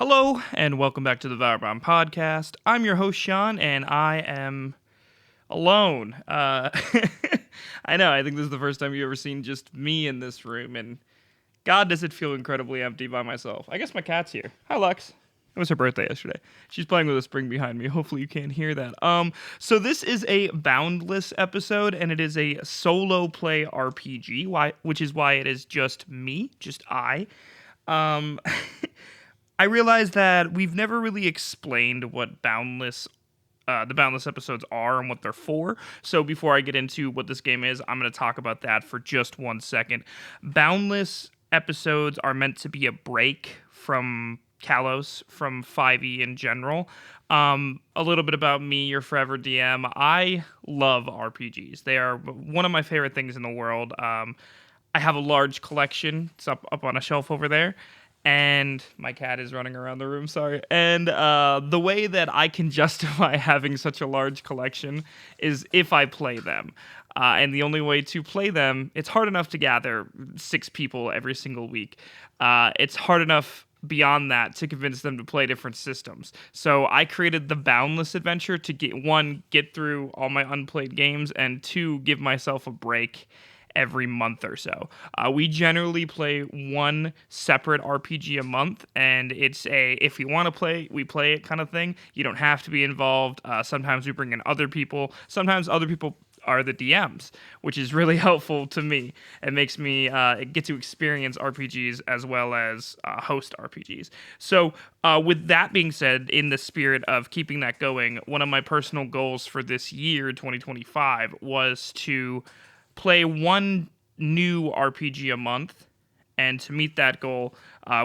Hello, and welcome back to the ValorBound podcast. I'm your host, Sean, and I am alone. I know, I think this is the first time you've ever seen just me in this room, and God, does it feel incredibly empty by myself. I guess my cat's here. Hi, Lux. It was her birthday yesterday. She's playing with a spring behind me. Hopefully you can't hear that. So this is a Boundless episode, and it is a solo play RPG, which is why it is just me, just I. Um, I realized that we've never really explained what the Boundless episodes are and what they're for. So before I get into what this game is, I'm going to talk about that for just 1 second. Boundless episodes are meant to be a break from Kalos, from 5e in general. A little bit about me, your forever DM. I love RPGs. They are one of my favorite things in the world. I have a large collection. It's up on a shelf over there. And my cat is running around the room, sorry. And the way that I can justify having such a large collection is if I play them. And the only way to play them, it's hard enough to gather 6 people every single week. It's hard enough beyond that to convince them to play different systems. So I created the Boundless Adventure to get through all my unplayed games, and 2, give myself a break every month or so. We generally play one separate RPG a month, and it's if you want to play, we play it kind of thing. You don't have to be involved. Sometimes we bring in other people. Sometimes other people are the DMs, which is really helpful to me. It makes me get to experience RPGs as well as host RPGs. So with that being said, in the spirit of keeping that going, one of my personal goals for this year, 2025, was to play one new RPG a month, and to meet that goal,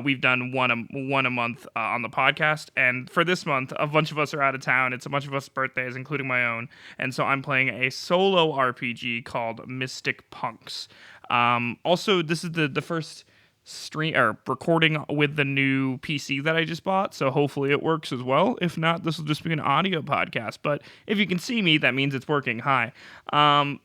we've done one a month on the podcast. And for this month, a bunch of us are out of town. It's a bunch of us birthdays, including my own, and so I'm playing a solo RPG called Mystic Punks. Also, this is the first stream or recording with the new PC that I just bought, so hopefully it works as well. If not, this will just be an audio podcast, but if you can see me, that means it's working. Hi.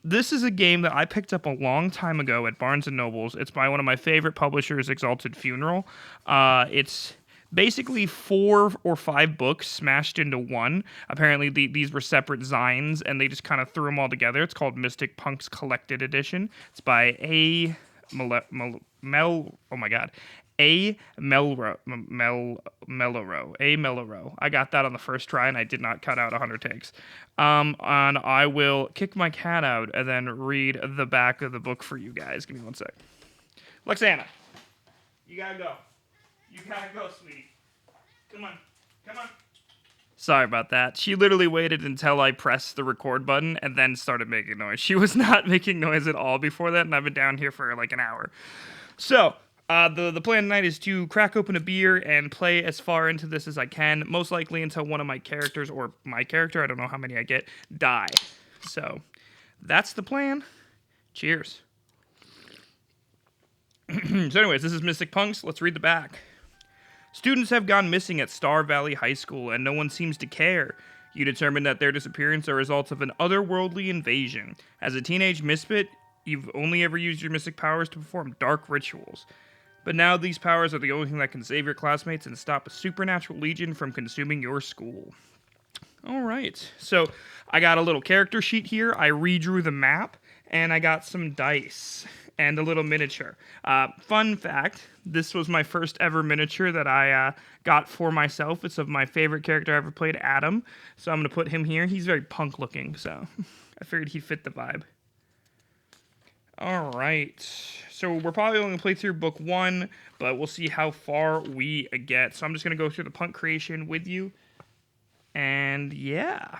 This is a game that I picked up a long time ago at Barnes & Nobles. It's by one of my favorite publishers, Exalted Funeral. It's basically 4 or 5 books smashed into one. Apparently, these were separate zines, and they just kind of threw them all together. It's called Mystic Punks Collected Edition. It's by A. Melro. I got that on the first try, and I did not cut out 100 takes. And I will kick my cat out and then read the back of the book for you guys. Give me 1 sec. Luxana, you gotta go. You gotta go, sweetie. Come on. Sorry about that. She literally waited until I pressed the record button and then started making noise. She was not making noise at all before that, and I've been down here for like an hour. So, the plan tonight is to crack open a beer and play as far into this as I can, most likely until one of my characters, or my character, I don't know how many I get, die. So, that's the plan. Cheers. So anyways, this is Mystic Punks. Let's read the back. Students have gone missing at Star Valley High School, and no one seems to care. You determine that their disappearance are results of an otherworldly invasion. As a teenage misfit, you've only ever used your mystic powers to perform dark rituals. But now these powers are the only thing that can save your classmates and stop a supernatural legion from consuming your school. Alright, so I got a little character sheet here. I redrew the map, and I got some dice and a little miniature. Fun fact, this was my first ever miniature that I got for myself. It's of my favorite character I ever played, Adam. So I'm going to put him here. He's very punk looking, so I figured he'd fit the vibe. All right, so we're probably only going to play through book 1, but we'll see how far we get. So I'm just going to go through the punk creation with you, and yeah.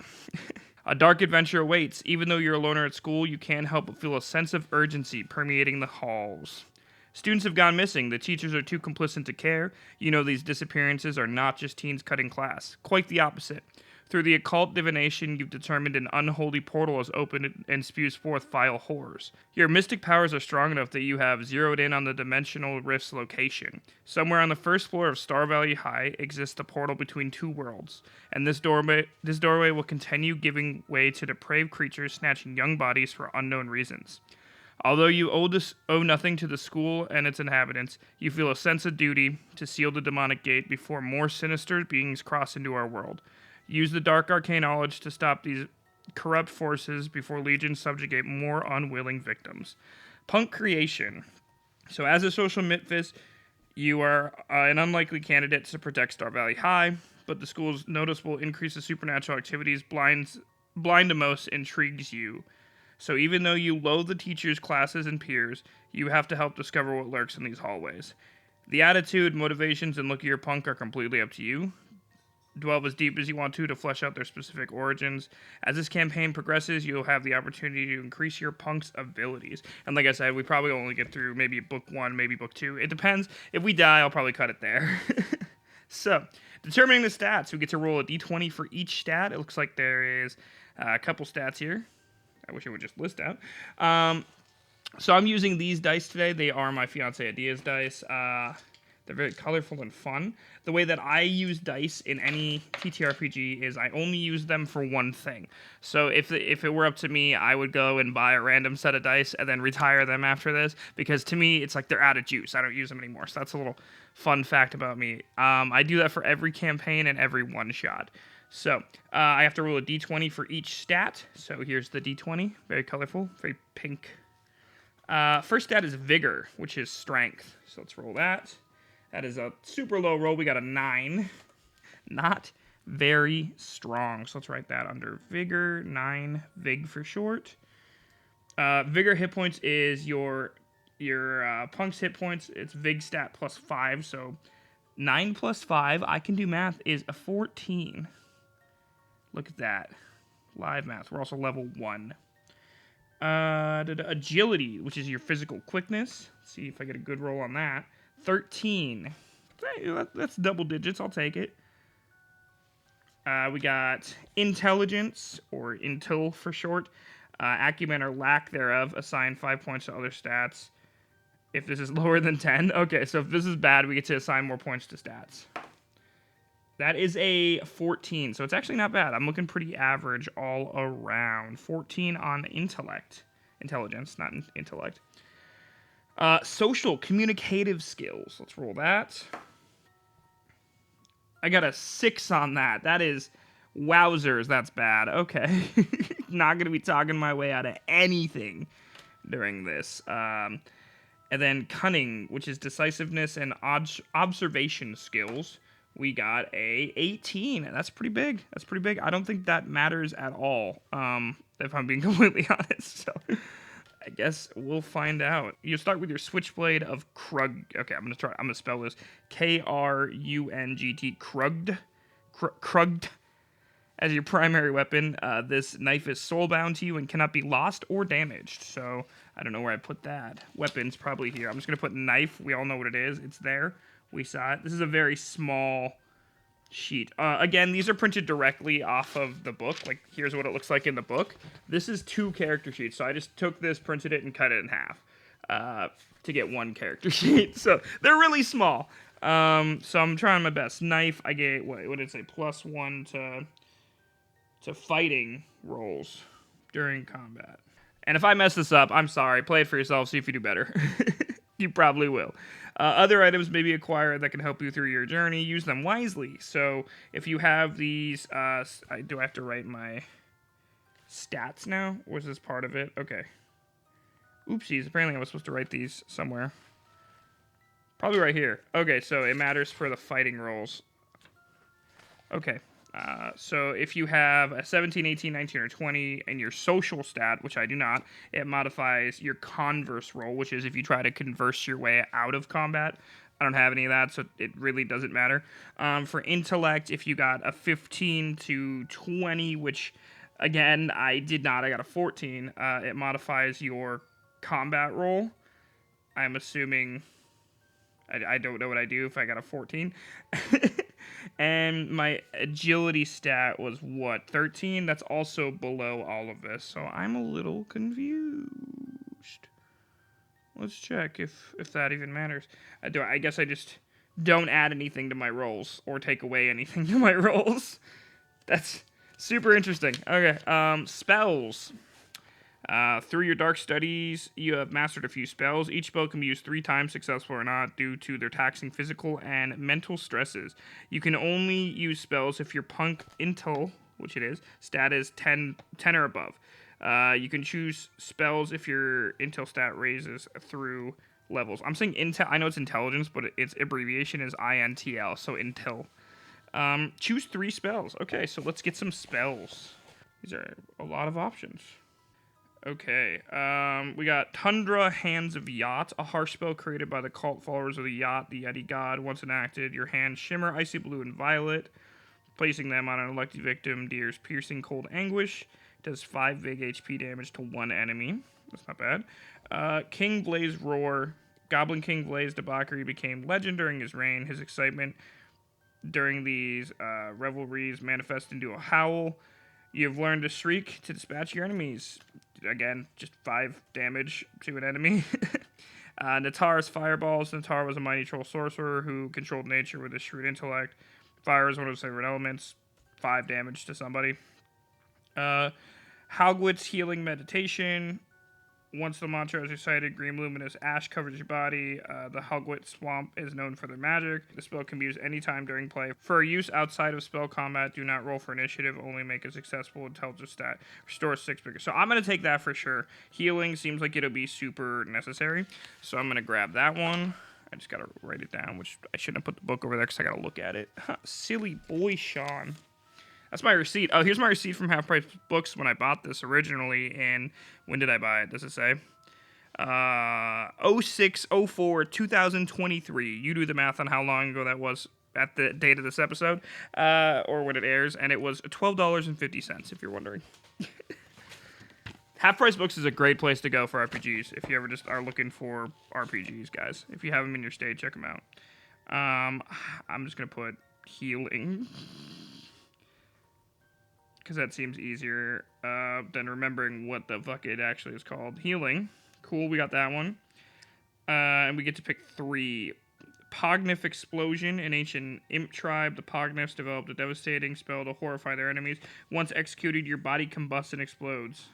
A dark adventure awaits. Even though you're a loner at school, you can't help but feel a sense of urgency permeating the halls. Students have gone missing. The teachers are too complicit to care. You know these disappearances are not just teens cutting class. Quite the opposite. Through the occult divination, you've determined an unholy portal is opened and spews forth vile horrors. Your mystic powers are strong enough that you have zeroed in on the dimensional rift's location. Somewhere on the first floor of Star Valley High exists a portal between 2 worlds, and this doorway will continue giving way to depraved creatures snatching young bodies for unknown reasons. Although you owe nothing to the school and its inhabitants, you feel a sense of duty to seal the demonic gate before more sinister beings cross into our world. Use the dark arcane knowledge to stop these corrupt forces before legions subjugate more unwilling victims. Punk creation. So as a social mythist, you are an unlikely candidate to protect Star Valley High, but the school's noticeable increase of supernatural activities blind to most intrigues you. So even though you loathe the teachers, classes, and peers, you have to help discover what lurks in these hallways. The attitude, motivations, and look of your punk are completely up to you. Delve as deep as you want to flesh out their specific origins. As this campaign progresses, you'll have the opportunity to increase your punk's abilities. And like I said, we probably only get through maybe book 1, maybe book 2. It depends. If we die, I'll probably cut it there. So, determining the stats. We get to roll a d20 for each stat. It looks like there is a couple stats here. I wish I would just list out. So I'm using these dice today. They are my fiance Adia's dice. They're very colorful and fun. The way that I use dice in any TTRPG is I only use them for one thing. So if it were up to me, I would go and buy a random set of dice and then retire them after this, because to me, it's like they're out of juice. I don't use them anymore. So that's a little fun fact about me. I do that for every campaign and every one-shot. So I have to roll a d20 for each stat. So here's the d20. Very colorful, very pink. First stat is Vigor, which is Strength. So let's roll that. That is a super low roll. We got a 9. Not very strong. So let's write that under Vigor. 9. Vig for short. Vigor hit points is your punk's hit points. It's Vig stat plus 5. So 9 plus 5, I can do math, is a 14. Look at that. Live math. We're also level 1. Agility, which is your physical quickness. Let's see if I get a good roll on that. 13. That's double digits. I'll take it. We got intelligence, or intel for short. Acumen or lack thereof. Assign 5 points to other stats. If this is lower than 10. Okay, so if this is bad, we get to assign more points to stats. That is a 14, so it's actually not bad. I'm looking pretty average all around. 14 on intelligence, not intellect. Social, communicative skills. Let's roll that. I got a 6 on that. That is, wowzers, that's bad. Okay. Not going to be talking my way out of anything during this. And then cunning, which is decisiveness and observation skills. We got a 18. That's pretty big. That's pretty big. I don't think that matters at all, if I'm being completely honest. So I guess we'll find out. You start with your Switchblade of Krug. Okay, I'm gonna spell this Krungt. Krugd. As your primary weapon, this knife is soulbound to you and cannot be lost or damaged. So I don't know where I put that. Weapon's probably here. I'm just gonna put knife. We all know what it is. It's there. We saw it. This is a very small sheet. Again, these are printed directly off of the book. Like, here's what it looks like in the book. This is 2 character sheets, so I just took this, printed it, and cut it in half to get 1 character sheet. So they're really small. So I'm trying my best. Knife, I get, what did it say? +1 to fighting rolls during combat. And if I mess this up, I'm sorry. Play it for yourself, see if you do better. You probably will. Other items may be acquired that can help you through your journey. Use them wisely. So if you have these, do I have to write my stats now? Or is this part of it? Okay. Oopsies. Apparently I was supposed to write these somewhere. Probably right here. Okay, so it matters for the fighting rolls. Okay. So if you have a 17, 18, 19, or 20, and your social stat, which I do not, it modifies your converse roll, which is if you try to converse your way out of combat. I don't have any of that, so it really doesn't matter. For intellect, if you got a 15 to 20, which, again, I did not. I got a 14. It modifies your combat roll. I'm assuming... I don't know what I do if I got a 14. And my agility stat was, 13? That's also below all of this, so I'm a little confused. Let's check if that even matters. I guess I just don't add anything to my rolls, or take away anything to my rolls. That's super interesting. Okay, spells. Through your dark studies, you have mastered a few spells. Each spell can be used 3 times, successful or not, due to their taxing physical and mental stresses. You can only use spells if your punk intel, which it is, stat is 10 or above. You can choose spells if your intel stat raises through levels. I'm saying intel. I know it's intelligence, but its abbreviation is INTL, so intel. Choose 3 spells. Okay, so let's get some spells. These are a lot of options. Okay, we got Tundra Hands of Yacht, a harsh spell created by the cult followers of the Yacht, the Yeti god. Once enacted, your hands shimmer icy blue and violet. Placing them on an elected victim deals piercing cold anguish. Does 5 big HP damage to 1 enemy. That's not bad. King Blaze Roar. Goblin King Blaze Debauchery became legend during his reign. His excitement during these revelries manifests into a howl. You've learned to shriek to dispatch your enemies. Again, just 5 damage to an enemy. Natara's Fireballs. Natara was a mighty troll sorcerer who controlled nature with his shrewd intellect. Fire is one of his favorite elements. 5 damage to somebody. Hogwit's Healing Meditation. Once the mantra is recited, green luminous ash covers your body. The Hogwit Swamp is known for their magic. The spell can be used anytime during play. For use outside of spell combat, do not roll for initiative. Only make a successful intelligence stat. Restore 6 bigger. So I'm going to take that for sure. Healing seems like it'll be super necessary. So I'm going to grab that one. I just got to write it down, which I shouldn't have put the book over there because I got to look at it. Silly boy, Sean. That's my receipt. Oh, here's my receipt from Half Price Books when I bought this originally. And when did I buy it? Does it say? 06/04 2023. You do the math on how long ago that was at the date of this episode, or when it airs, and it was $12.50. If you're wondering. Half Price Books is a great place to go for RPGs if you ever just are looking for RPGs, guys. If you have them in your state, check them out. I'm just gonna put healing. Because that seems easier than remembering what the fuck it actually is called. Healing. Cool, we got that one. And we get to pick 3. Pognif Explosion. An ancient imp tribe, the Pognifs developed a devastating spell to horrify their enemies. Once executed, your body combusts and explodes.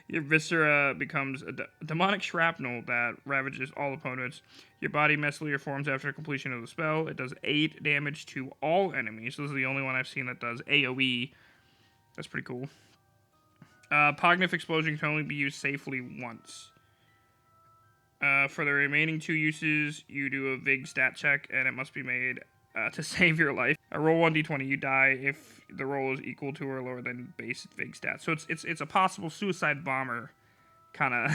Your viscera becomes a demonic shrapnel that ravages all opponents. Your body messily reforms after completion of the spell. It does 8 damage to all enemies. This is the only one I've seen that does AoE. That's pretty cool. Pognif Explosion can only be used safely once. For the remaining 2 uses, you do a Vig stat check, and it must be made to save your life. Roll 1d20. You die if the roll is equal to or lower than base Vig stat. So it's a possible suicide bomber kind of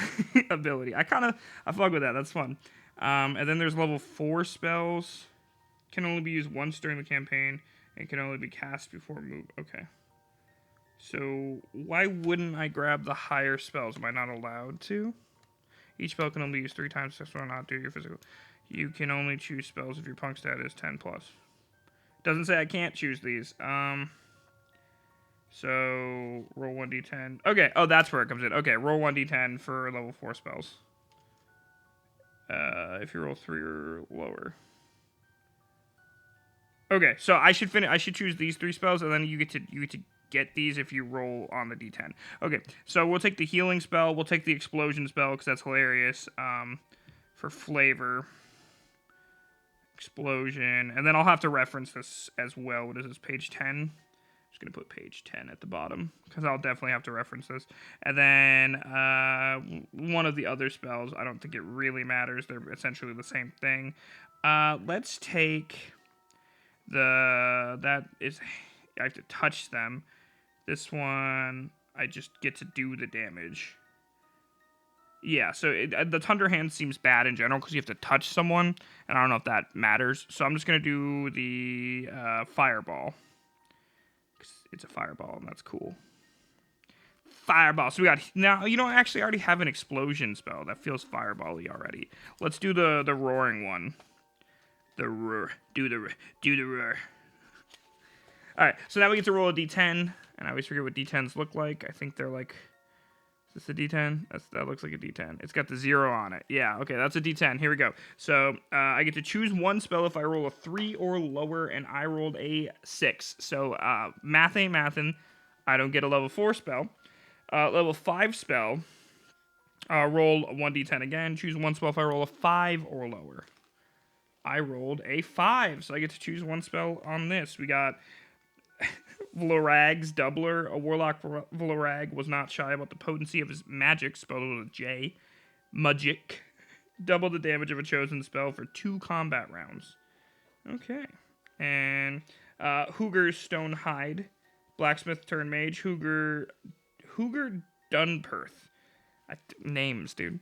ability. I fuck with that. That's fun. And then there's level 4 spells. Can only be used once during the campaign, and can only be cast before move. Okay. So, why wouldn't I grab the higher spells? Am I not allowed to? Each spell can only be used 3 times, successful or not due to your physical. You can only choose spells if your punk stat is 10+. Doesn't say I can't choose these. So, roll 1d10. Okay, oh, that's where it comes in. Okay, roll 1d10 for level 4 spells. If you roll 3 or lower. Okay, so I should choose these 3 spells, and then you get to get these if you roll on the d10. Okay, so we'll take the healing spell. We'll take the explosion spell because that's hilarious. For flavor, explosion, and then I'll have to reference this as well. What is this? Page 10. I'm just gonna put page 10 at the bottom because I'll definitely have to reference this. And then one of the other spells. I don't think it really matters. They're essentially the same thing. Let's take I have to touch them. This one, I just get to do the damage. Yeah, so the Thunder Hand seems bad in general because you have to touch someone, and I don't know if that matters. So I'm just going to do the Fireball. It's a Fireball, and that's cool. Fireball. So we got... Now, you know, I actually already have an Explosion spell. That feels Fireball-y already. Let's do the Roaring one. The roar. Do the roar. Alright, so now we get to roll a d10, and I always forget what d10s look like. I think they're like... Is this a d10? That looks like a d10. It's got the 0 on it. Yeah, okay, that's a d10. Here we go. So, I get to choose one spell if I roll a 3 or lower, and I rolled a 6. So, math ain't mathin'. I don't get a level 4 spell. Level 5 spell. Roll a 1d10 again. Choose one spell if I roll a 5 or lower. I rolled a 5, so I get to choose one spell on this. We got Vlorag's Doubler. A warlock Vlorag was not shy about the potency of his magic, spelled with a J. Majick. Double the damage of a chosen spell for 2 combat rounds. Okay. And Hooger's Stone Hide. Blacksmith turn mage. Hooger Dunperth. Names, dude.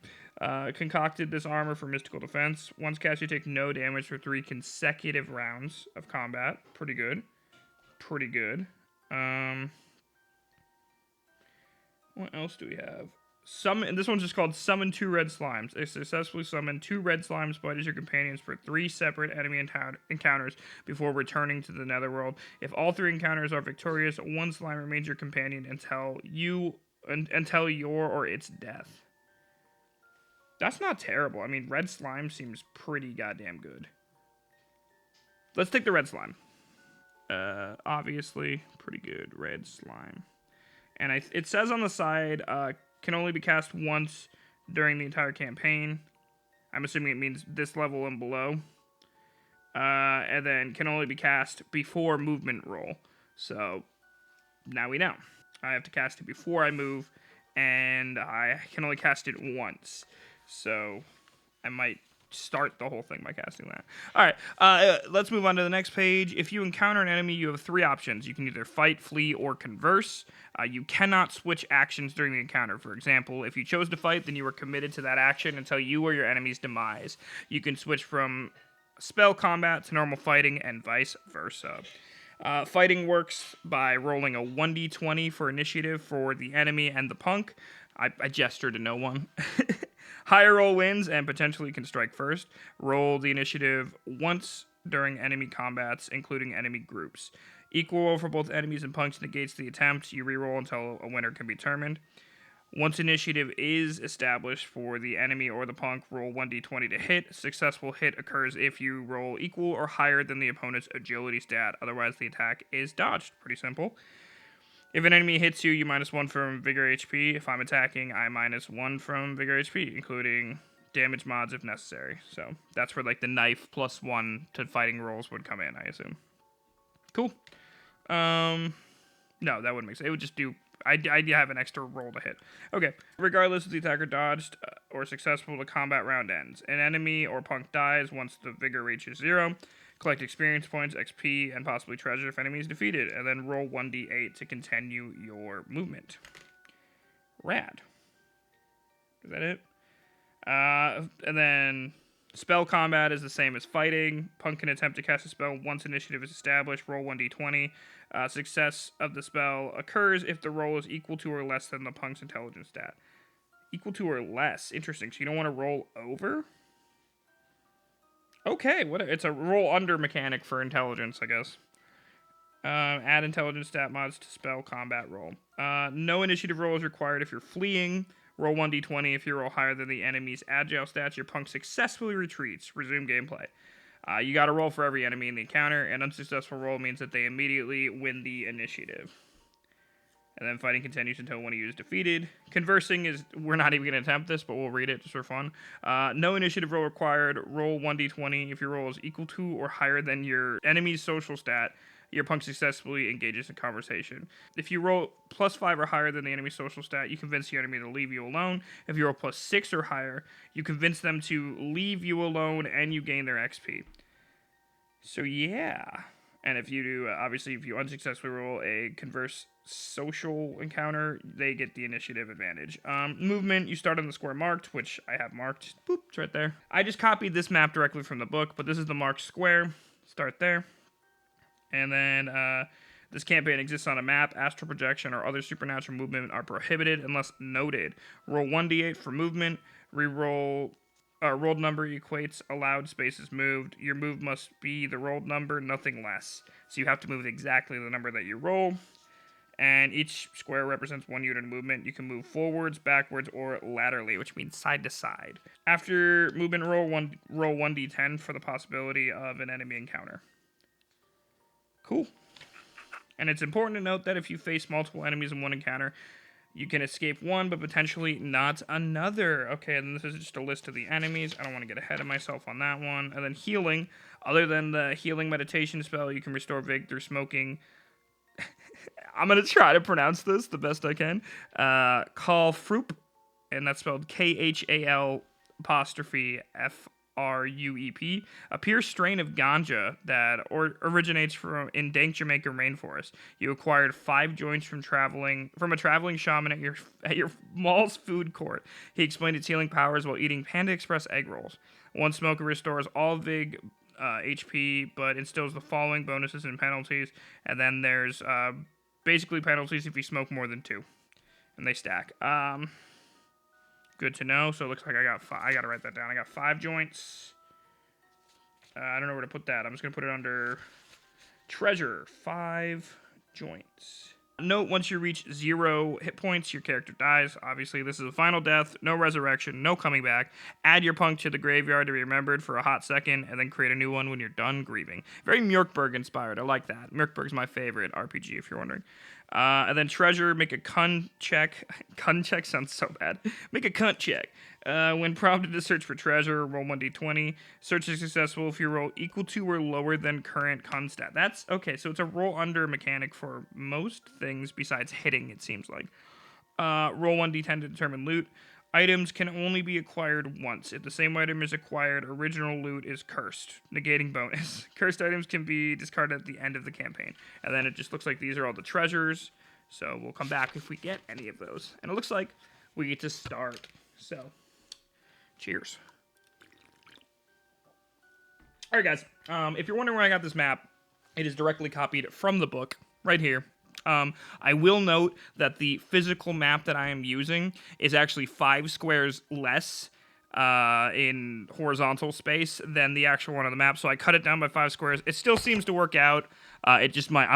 Concocted this armor for mystical defense. Once cast, you take no damage for 3 consecutive rounds of combat. Pretty good. Pretty good. What else do we have? And this one's just called Summon 2 Red Slimes. They successfully summon 2 red slimes, but as your companions for 3 separate enemy encounters before returning to the netherworld. If all 3 encounters are victorious, 1 slime remains your companion until your or its death. That's not terrible. I mean, red slime seems pretty goddamn good. Let's take the red slime. Obviously, pretty good red slime. And it says on the side, can only be cast once during the entire campaign. I'm assuming it means this level and below. And then can only be cast before movement roll. So now we know. I have to cast it before I move, and I can only cast it once. So I might start the whole thing by casting that. All right, let's move on to the next page. If you encounter an enemy, you have 3 options. You can either fight, flee, or converse. You cannot switch actions during the encounter. For example, if you chose to fight, then you were committed to that action until you or your enemy's demise. You can switch from spell combat to normal fighting and vice versa. Fighting works by rolling a 1d20 for initiative for the enemy and the punk. I gestured to no one. Higher roll wins and potentially can strike first. Roll the initiative once during enemy combats, including enemy groups. Equal roll for both enemies and punks negates the attempt. You reroll until a winner can be determined. Once initiative is established for the enemy or the punk, roll 1d20 to hit. Successful hit occurs if you roll equal or higher than the opponent's agility stat. Otherwise, the attack is dodged. Pretty simple. If an enemy hits you, you -1 from Vigor HP. If I'm attacking, I -1 from Vigor HP, including damage mods if necessary. So that's where like the knife +1 to fighting rolls would come in, I assume. Cool. No, that wouldn't make sense. It would just do... I'd have an extra roll to hit. Okay. Regardless if the attacker dodged or successful, the combat round ends. An enemy or punk dies once the vigor reaches 0. Collect experience points, XP, and possibly treasure if enemy is defeated. And then roll 1d8 to continue your movement. Rad. Is that it? And then... Spell combat is the same as fighting. Punk can attempt to cast a spell once initiative is established. Roll 1d20. Success of the spell occurs if the roll is equal to or less than the punk's intelligence stat. Equal to or less. Interesting. So you don't want to roll over? Okay. It's a roll under mechanic for intelligence, I guess. Add intelligence stat mods to spell combat roll. No initiative roll is required if you're fleeing. Roll 1d20 if you roll higher than the enemy's agile stats. Your punk successfully retreats. Resume gameplay. You got to roll for every enemy in the encounter. An unsuccessful roll means that they immediately win the initiative. And then fighting continues until one of you is defeated. Conversing is... We're not even going to attempt this, but we'll read it just for fun. No initiative roll required. Roll 1d20 if your roll is equal to or higher than your enemy's social stat. Your punk successfully engages in conversation. If you roll +5 or higher than the enemy's social stat, you convince your enemy to leave you alone. If you roll +6 or higher, you convince them to leave you alone and you gain their XP. So yeah. And if you do, obviously, if you unsuccessfully roll a converse social encounter, they get the initiative advantage. Movement, you start on the square marked, which I have marked. Boop, it's right there. I just copied this map directly from the book, but this is the marked square. Start there. And then this campaign exists on a map. Astral projection or other supernatural movement are prohibited unless noted. Roll 1d8 for movement. Reroll. Rolled number equates allowed spaces moved. Your move must be the rolled number, nothing less. So you have to move exactly the number that you roll. And each square represents 1 unit of movement. You can move forwards, backwards, or laterally, which means side to side. After movement roll 1d10 for the possibility of an enemy encounter. Cool. And it's important to note that if you face multiple enemies in one encounter, You can escape one, but potentially not another. Okay, and this is just a list of the enemies. I don't want to get ahead of myself on that one. And then healing. Other than the healing meditation spell, you can restore Vig through smoking. I'm going to try to pronounce this the best I can. Khalfrup, and that's spelled Khal apostrophe Fruep, a pure strain of ganja that originates in dank Jamaica rainforest. You acquired 5 joints from a traveling shaman at your mall's food court. He explained its healing powers while eating Panda Express egg rolls. One smoker restores all Vig HP, but instills the following bonuses and penalties. And then there's basically penalties if you smoke more than 2, and they stack. Good to know. So it looks like I got 5. I gotta write that down. I got 5 joints. I don't know where to put that. I'm just gonna put it under treasure. 5 joints. Note, once you reach 0 hit points, your character dies. Obviously, this is a final death. No resurrection. No coming back. Add your punk to the graveyard to be remembered for a hot second, and then create a new one when you're done grieving. Very Mjorkberg inspired. I like that. Mjorkberg's my favorite RPG, if you're wondering. And then treasure, make a cunt check. Cunt check sounds so bad. Make a cunt check. When prompted to search for treasure, roll 1d20. Search is successful if you roll equal to or lower than current con stat. That's okay, so it's a roll under mechanic for most things besides hitting, it seems like. Roll 1d10 to determine loot. Items can only be acquired once. If the same item is acquired, original loot is cursed, negating bonus. Cursed items can be discarded at the end of the campaign. And then it just looks like these are all the treasures. So we'll come back if we get any of those. And it looks like we get to start. So, cheers. Alright guys, if you're wondering where I got this map, it is directly copied from the book, right here. I will note that the physical map that I am using is actually 5 squares less in horizontal space than the actual one on the map, so I cut it down by 5 squares. It still seems to work out. I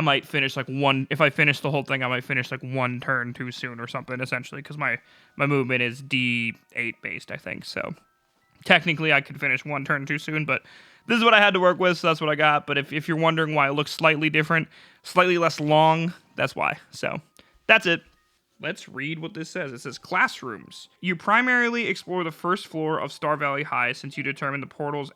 might finish like if I finish the whole thing, I might finish like 1 turn too soon or something, essentially, because my movement is D8 based, I think, so technically I could finish 1 turn too soon, but this is what I had to work with, so that's what I got. But if you're wondering why it looks slightly different, slightly less long, that's why. So that's it. Let's read what this says. It says classrooms. You primarily explore the first floor of Star Valley High since you determine the portal's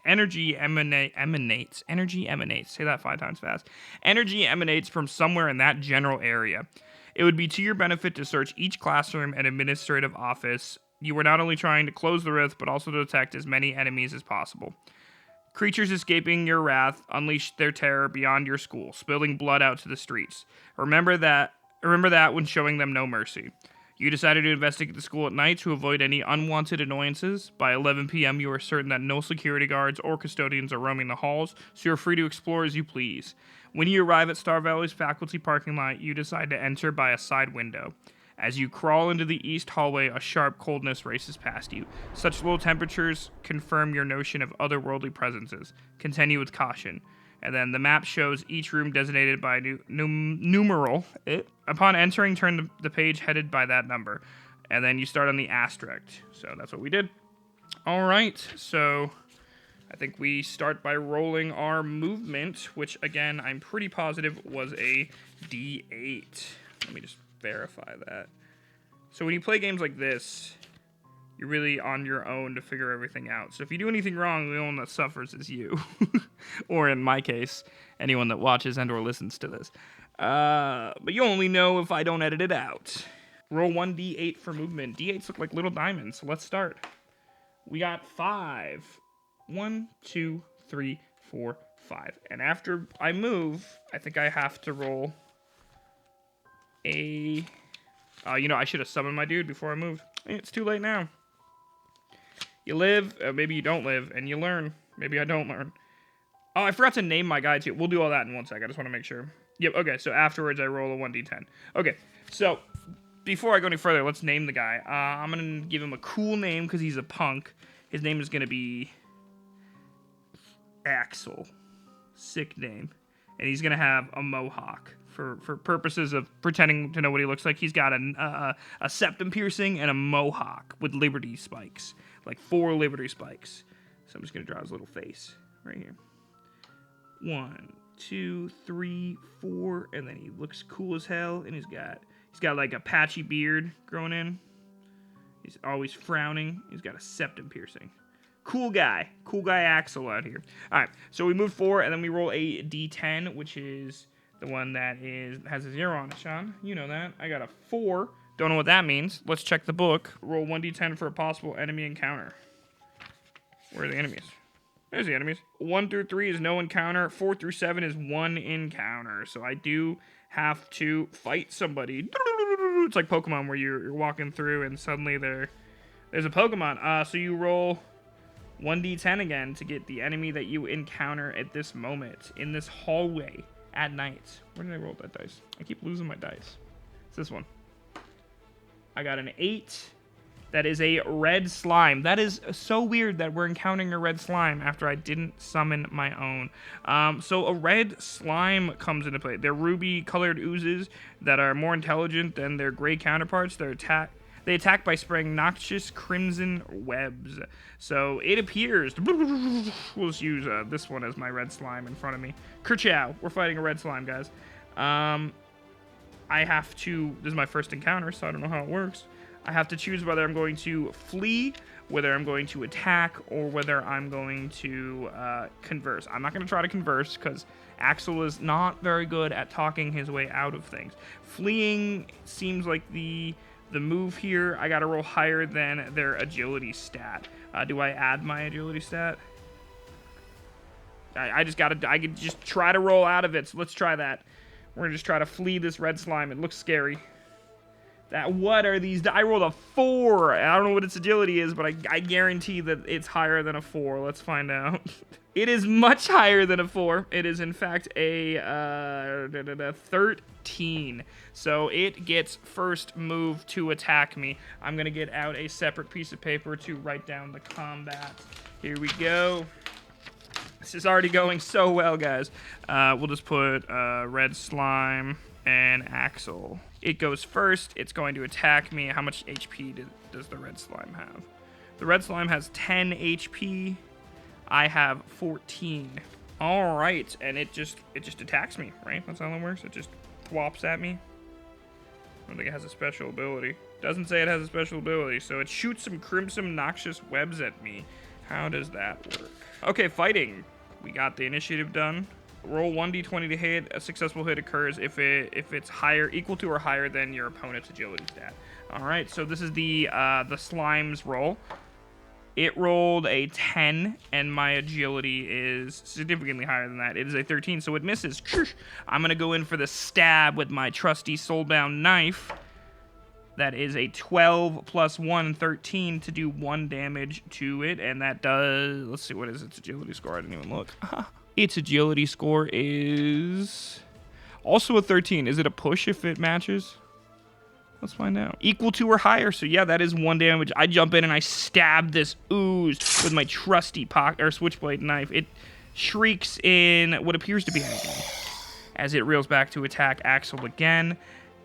energy emanates. Energy emanates. Say that 5 times fast. Energy emanates from somewhere in that general area. It would be to your benefit to search each classroom and administrative office. You were not only trying to close the rift, but also to detect as many enemies as possible. Creatures escaping your wrath unleash their terror beyond your school, spilling blood out to the streets. Remember that when showing them no mercy. You decided to investigate the school at night to avoid any unwanted annoyances. By 11 p.m., you are certain that no security guards or custodians are roaming the halls, so you're free to explore as you please. When you arrive at Star Valley's faculty parking lot, you decide to enter by a side window. As you crawl into the east hallway, a sharp coldness races past you. Such low temperatures confirm your notion of otherworldly presences. Continue with caution. And then the map shows each room designated by numeral. Upon entering, turn the page headed by that number. And then you start on the asterisk. So that's what we did. All right, so I think we start by rolling our movement, which, again, I'm pretty positive was a D8. Let me just verify that. So when you play games like this, you're really on your own to figure everything out. So if you do anything wrong, the only one that suffers is you. Or in my case, anyone that watches and or listens to this. But you only know if I don't edit it out. Roll 1d8 for movement. D8s look like little diamonds, so let's start. We got 5. 1, 2, 3, 4, 5. And after I move, I think I have to roll a... I should have summoned my dude before I moved. It's too late now. You live, maybe you don't live, and you learn. Maybe I don't learn. Oh, I forgot to name my guy too. We'll do all that in 1 sec. I just want to make sure. Yep, okay, so afterwards I roll a 1d10. Okay, so before I go any further, let's name the guy. I'm going to give him a cool name because he's a punk. His name is going to be Axel. Sick name. And he's going to have a mohawk. For purposes of pretending to know what he looks like, he's got a septum piercing and a mohawk with liberty spikes. Like 4 liberty spikes. So I'm just going to draw his little face right here. 1, 2, 3, 4, and then he looks cool as hell, and he's He's got like a patchy beard growing in. He's always frowning. He's got a septum piercing. Cool guy Axel out here. All right, so we move 4, and then we roll a d10, which is the one that has a 0 on it, Sean. You know that. I got a 4. Don't know what that means. Let's check the book. Roll 1d10 for a possible enemy encounter. Where are the enemies? There's the enemies. 1 through 3 is no encounter. 4 through 7 is 1 encounter. So I do have to fight somebody. It's like Pokemon where you're walking through and suddenly there's a Pokemon. So you roll 1d10 again to get the enemy that you encounter at this moment in this hallway at night. Where did I roll that dice? I keep losing my dice. It's this one. I got an 8. That is a red slime. That is so weird that we're encountering a red slime after I didn't summon my own. So a red slime comes into play. They're ruby-colored oozes that are more intelligent than their gray counterparts. They attack by spraying noxious crimson webs. So it appears... We'll just use this one as my red slime in front of me. Kerchow. We're fighting a red slime, guys. I have to... This is my first encounter, so I don't know how it works. I have to choose whether I'm going to flee, whether I'm going to attack, or whether I'm going to converse. I'm not going to try to converse because Axel is not very good at talking his way out of things. Fleeing seems like the move here. I got to roll higher than their agility stat. Do I add my agility stat? I could just try to roll out of it. So let's try that. We're going to just try to flee this red slime. It looks scary. What are these? I rolled a 4. I don't know what its agility is, but I guarantee that it's higher than a 4. Let's find out. It is much higher than a 4. It is, in fact, a 13. So it gets first move to attack me. I'm going to get out a separate piece of paper to write down the combat. Here we go. This is already going so well, guys. We'll just put red slime and Axel. It goes first. It's going to attack me. How much HP does the red slime have? The red slime has 10 HP. I have 14. All right, and it just attacks me, right? That's how it works. It just thwops at me. I don't think it has a special ability. Doesn't say it has a special ability, so it shoots some crimson noxious webs at me. How does that work? Okay, fighting. We got the initiative done. Roll 1d20 to hit. A successful hit occurs if it's equal to or higher than your opponent's agility stat. All right, so this is the slime's roll. It rolled a 10, and my agility is significantly higher than that. It is a 13, so it misses. I'm gonna go in for the stab with my trusty soulbound knife. That is a 12 plus 1, 13 to do 1 damage to it, and that does. Let's see, what is its agility score? I didn't even look. Its agility score is also a 13. Is it a push if it matches? Let's find out. Equal to or higher. So yeah, that is 1 damage. I jump in and I stab this ooze with my trusty switchblade knife. It shrieks in what appears to be agony as it reels back to attack Axel again.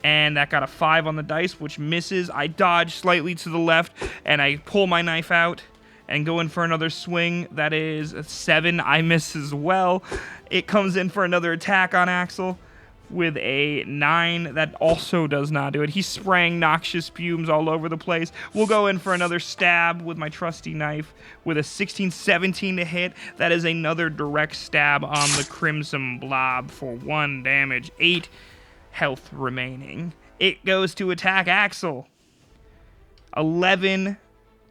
And that got a 5 on the dice, which misses. I dodge slightly to the left and I pull my knife out and go in for another swing. That is a 7. I miss as well. It comes in for another attack on Axel with a 9. That also does not do it. He's spraying noxious fumes all over the place. We'll go in for another stab with my trusty knife with a 16, 17 to hit. That is another direct stab on the crimson blob for 1 damage. 8 health remaining. It goes to attack Axel. 11.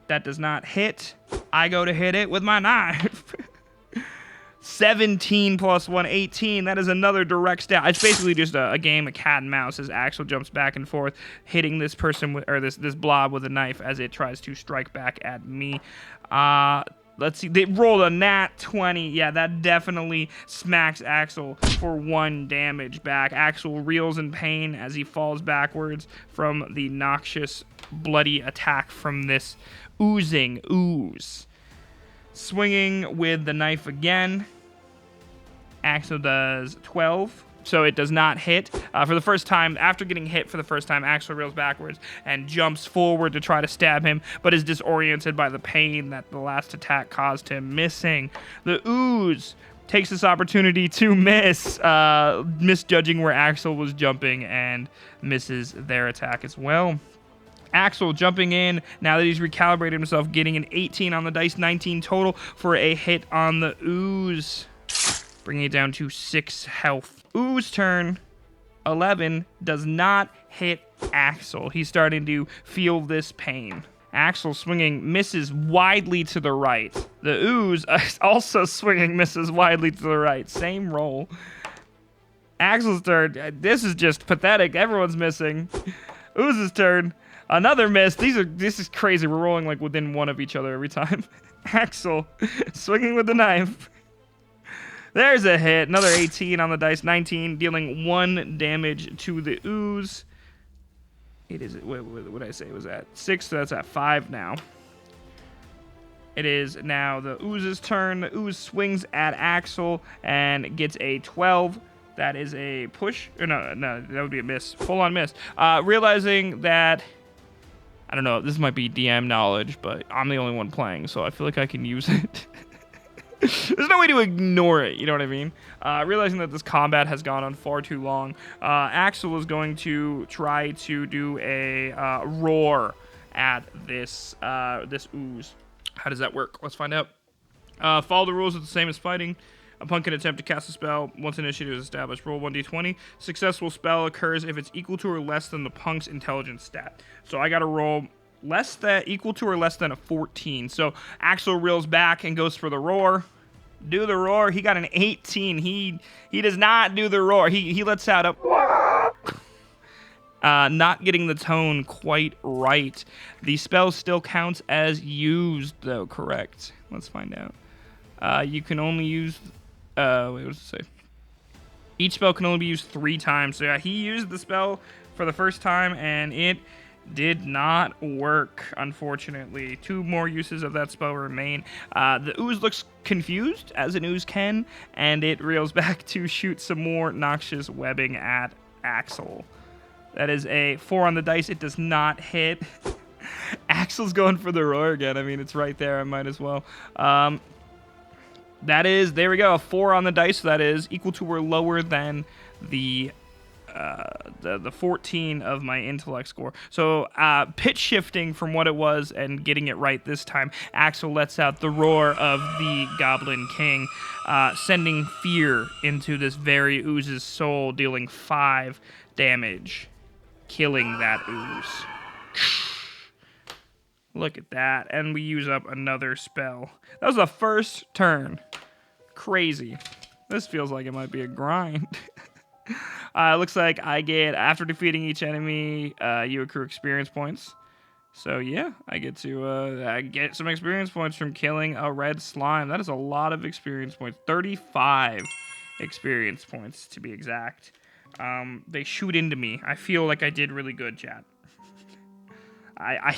That does not hit. I go to hit it with my knife. 17 plus 1, 18. That is another direct stab. It's basically just a game of cat and mouse as Axel jumps back and forth, hitting this person with, or this blob with a knife as it tries to strike back at me. Let's see. They rolled a nat 20. Yeah, that definitely smacks Axel for 1 damage back. Axel reels in pain as he falls backwards from the noxious, bloody attack from this oozing ooze. Swinging with the knife again. Axel does 12. So it does not hit. For the first time, after getting hit for the first time, Axel reels backwards and jumps forward to try to stab him, but is disoriented by the pain that the last attack caused him, missing. The ooze takes this opportunity to misjudging where Axel was jumping and misses their attack as well. Axel jumping in, now that he's recalibrated himself, getting an 18 on the dice, 19 total for a hit on the ooze, bringing it down to 6 health. Ooze turn, 11, does not hit Axel. He's starting to feel this pain. Axel swinging, misses widely to the right. The ooze also swinging, misses widely to the right. Same roll. Axel's turn. This is just pathetic. Everyone's missing. Ooze's turn. Another miss. This is crazy. We're rolling like within one of each other every time. Axel swinging with the knife. There's a hit. Another 18 on the dice. 19, dealing 1 damage to the ooze. It is. What did I say? It was at 6, so that's at 5 now. It is now the ooze's turn. The ooze swings at Axel and gets a 12. That is a push. Or no, that would be a miss. Full-on miss. Realizing that, I don't know, this might be DM knowledge, but I'm the only one playing, so I feel like I can use it. There's no way to ignore it, you know what I mean? Realizing that this combat has gone on far too long, Axel is going to try to do a roar at this ooze. How does that work? Let's find out. Follow the rules are the same as fighting. A punk can attempt to cast a spell once initiative is established. Roll 1d20. Successful spell occurs if it's equal to or less than the punk's intelligence stat. So I got to roll equal to or less than a 14. So Axel reels back and goes for the roar. Do the roar. He got an 18. He does not do the roar. He lets out a not getting the tone quite right. The spell still counts as used, though, correct? Let's find out. You can only use... wait, what does it say? Each spell can only be used 3 times. So yeah, he used the spell for the first time, and it did not work, unfortunately. 2 more uses of that spell remain. The ooze looks confused, as an ooze can, and it reels back to shoot some more noxious webbing at Axel. That is a 4 on the dice. It does not hit. Axel's going for the roar again. I mean, it's right there. I might as well. That is, there we go, a 4 on the dice. So that is equal to or lower than the 14 of my intellect score. So pitch shifting from what it was and getting it right this time, Axel lets out the roar of the Goblin King, sending fear into this very ooze's soul, dealing 5 damage, killing that ooze. Look at that. And we use up another spell. That was the first turn. Crazy. This feels like it might be a grind. Looks like I get, after defeating each enemy, you accrue experience points. So yeah, I get to get some experience points from killing a red slime. That is a lot of experience points. 35 experience points, to be exact. They shoot into me. I feel like I did really good, chat. I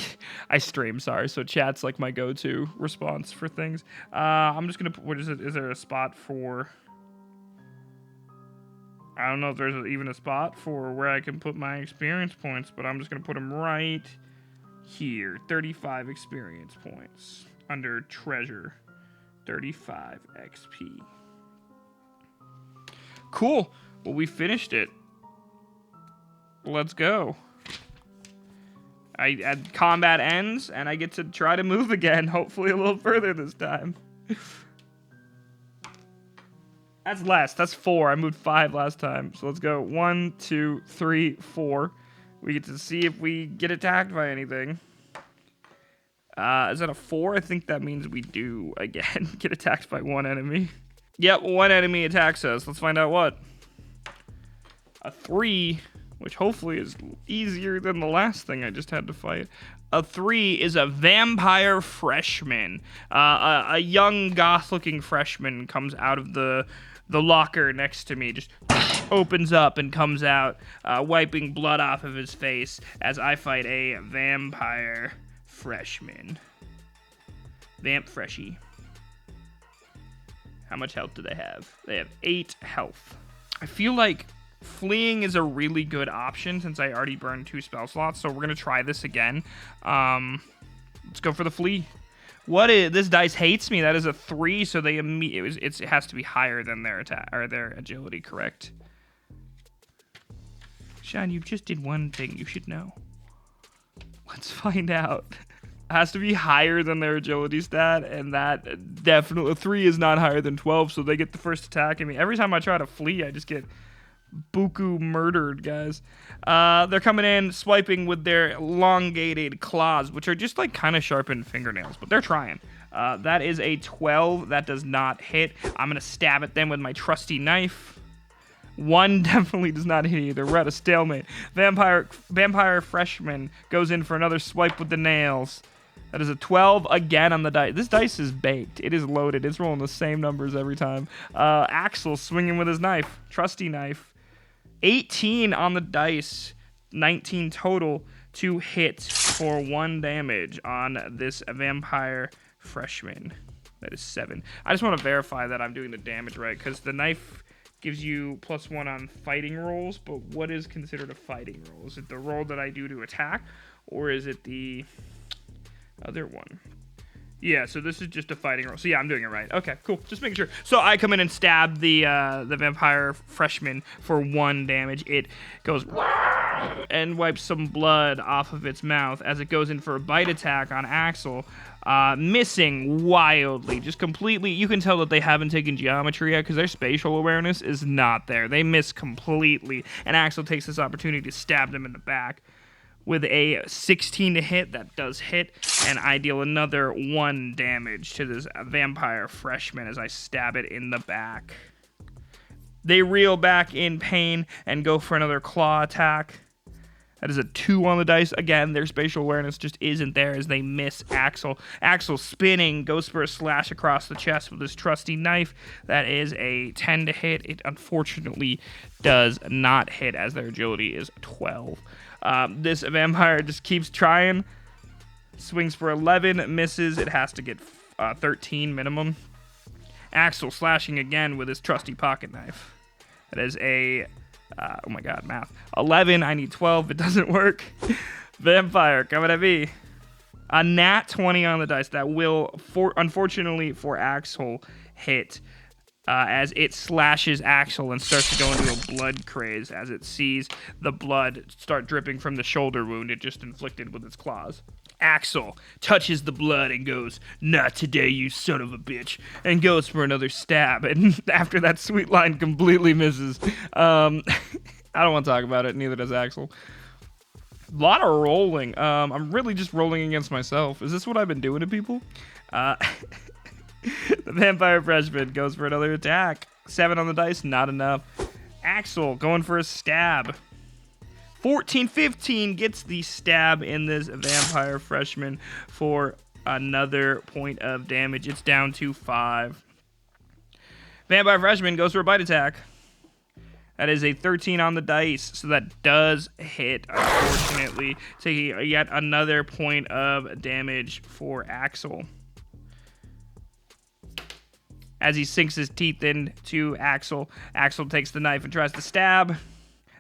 stream, sorry, so chat's like my go-to response for things. I'm just gonna put, what is it? Is there a spot for... I don't know if there's even a spot for where I can put my experience points, but I'm just gonna put them right here. 35 experience points under treasure. 35 XP. Cool. Well, we finished it. Let's go. Combat ends, and I get to try to move again, hopefully a little further this time. That's less. That's 4. I moved 5 last time. So let's go 1, 2, 3, 4. We get to see if we get attacked by anything. Is that a 4? I think that means we do, again, get attacked by 1 enemy. Yep, 1 enemy attacks us. Let's find out what. A 3... which hopefully is easier than the last thing I just had to fight. A 3 is a vampire freshman. A young goth-looking freshman comes out of the locker next to me, just opens up and comes out, wiping blood off of his face as I fight a vampire freshman. Vamp freshie. How much health do they have? They have 8 health. I feel like fleeing is a really good option since I already burned 2 spell slots, so we're going to try this again. Let's go for the flee. What is this dice hates me? That is a 3, so they it has to be higher than their attack or their agility, correct? Sean, you just did one thing you should know. Let's find out. It has to be higher than their agility stat, and that definitely 3 is not higher than 12, so they get the first attack. I mean, every time I try to flee, I just get buku murdered, guys. They're coming in, swiping with their elongated claws, which are just like kind of sharpened fingernails, but they're trying. That is a 12. That does not hit. I'm gonna stab at them with my trusty knife. 1 definitely does not hit either. We're at a stalemate. Vampire freshman goes in for another swipe with the nails. That is a 12 again on the dice. This dice is baked. It is loaded. It's rolling the same numbers every time. Axel swinging with his knife. Trusty knife. 18 on the dice. 19 total to hit for 1 damage on this vampire freshman. That is 7. I just want to verify that I'm doing the damage right, because the knife gives you +1 on fighting rolls, but what is considered a fighting roll? Is it the roll that I do to attack, or is it the other one? Yeah, so this is just a fighting roll. So yeah, I'm doing it right. Okay, cool. Just making sure. So I come in and stab the vampire freshman for 1 damage. It goes and wipes some blood off of its mouth as it goes in for a bite attack on Axel. Missing wildly, just completely. You can tell that they haven't taken geometry yet because their spatial awareness is not there. They miss completely, and Axel takes this opportunity to stab them in the back. With a 16 to hit, that does hit, and I deal another 1 damage to this vampire freshman as I stab it in the back. They reel back in pain and go for another claw attack. That is a 2 on the dice. Again, their spatial awareness just isn't there as they miss Axel. Axel spinning, goes for a slash across the chest with his trusty knife. That is a 10 to hit. It unfortunately does not hit as their agility is 12. This vampire just keeps trying. Swings for 11, misses. It has to get 13 minimum. Axel slashing again with his trusty pocket knife. That is a, oh my god, math. 11, I need 12, it doesn't work. Vampire coming at me. A nat 20 on the dice. That will, unfortunately for Axel, hit. As it slashes Axel and starts to go into a blood craze as it sees the blood start dripping from the shoulder wound it just inflicted with its claws. Axel touches the blood and goes, "Not today, you son of a bitch," and goes for another stab. And after that sweet line completely misses. I don't want to talk about it, neither does Axel. A lot of rolling. I'm really just rolling against myself. Is this what I've been doing to people? The vampire freshman goes for another attack. 7 on the dice, not enough. Axel going for a stab. 14-15 gets the stab in this vampire freshman for another point of damage. It's down to 5. Vampire freshman goes for a bite attack. That is a 13 on the dice, so that does hit, unfortunately, taking yet another point of damage for Axel. As he sinks his teeth into Axel, Axel takes the knife and tries to stab.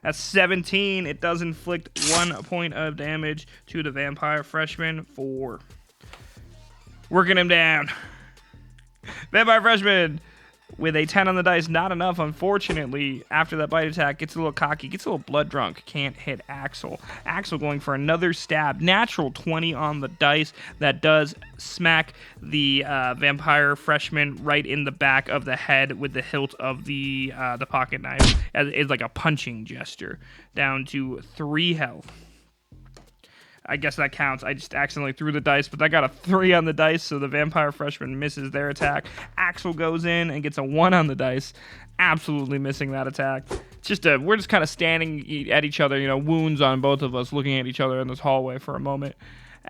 That's 17. It does inflict 1 point of damage to the vampire freshman for working him down. Vampire freshman with a 10 on the dice, not enough, unfortunately. After that bite attack, gets a little cocky, gets a little blood drunk, can't hit Axel. Axel going for another stab, natural 20 on the dice. That does smack the vampire freshman right in the back of the head with the hilt of the pocket knife. It's like a punching gesture. Down to 3 health. I guess that counts. I just accidentally threw the dice, but I got a 3 on the dice, so the vampire freshman misses their attack. Axel goes in and gets a 1 on the dice, absolutely missing that attack. We're just kind of standing at each other, wounds on both of us, looking at each other in this hallway for a moment,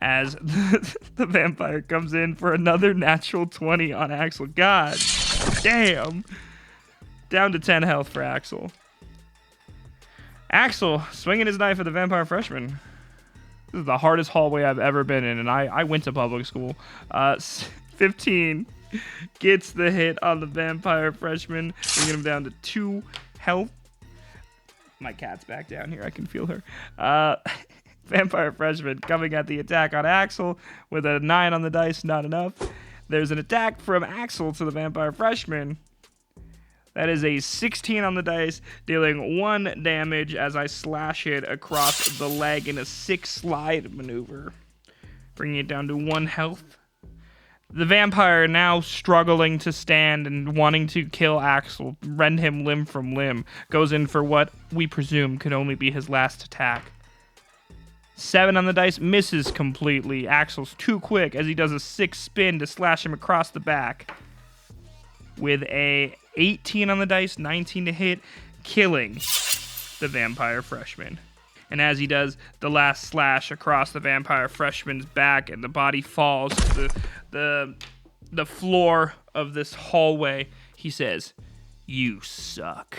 as the vampire comes in for another natural 20 on Axel. God damn. Down to 10 health for Axel. Axel swinging his knife at the vampire freshman. This is the hardest hallway I've ever been in, and I went to public school. 15 gets the hit on the vampire freshman, bringing him down to 2 health. My cat's back down here. I can feel her. Vampire freshman coming at the attack on Axel with a 9 on the dice, not enough. There's an attack from Axel to the vampire freshman. That is a 16 on the dice, dealing 1 damage as I slash it across the leg in a 6 slide maneuver, bringing it down to 1 health. The vampire, now struggling to stand and wanting to kill Axel, rend him limb from limb, goes in for what we presume could only be his last attack. 7 on the dice, misses completely. Axel's too quick as he does a 6 spin to slash him across the back. With a 18 on the dice, 19 to hit, killing the vampire freshman. And as he does the last slash across the vampire freshman's back and the body falls to the floor of this hallway, he says, "You suck."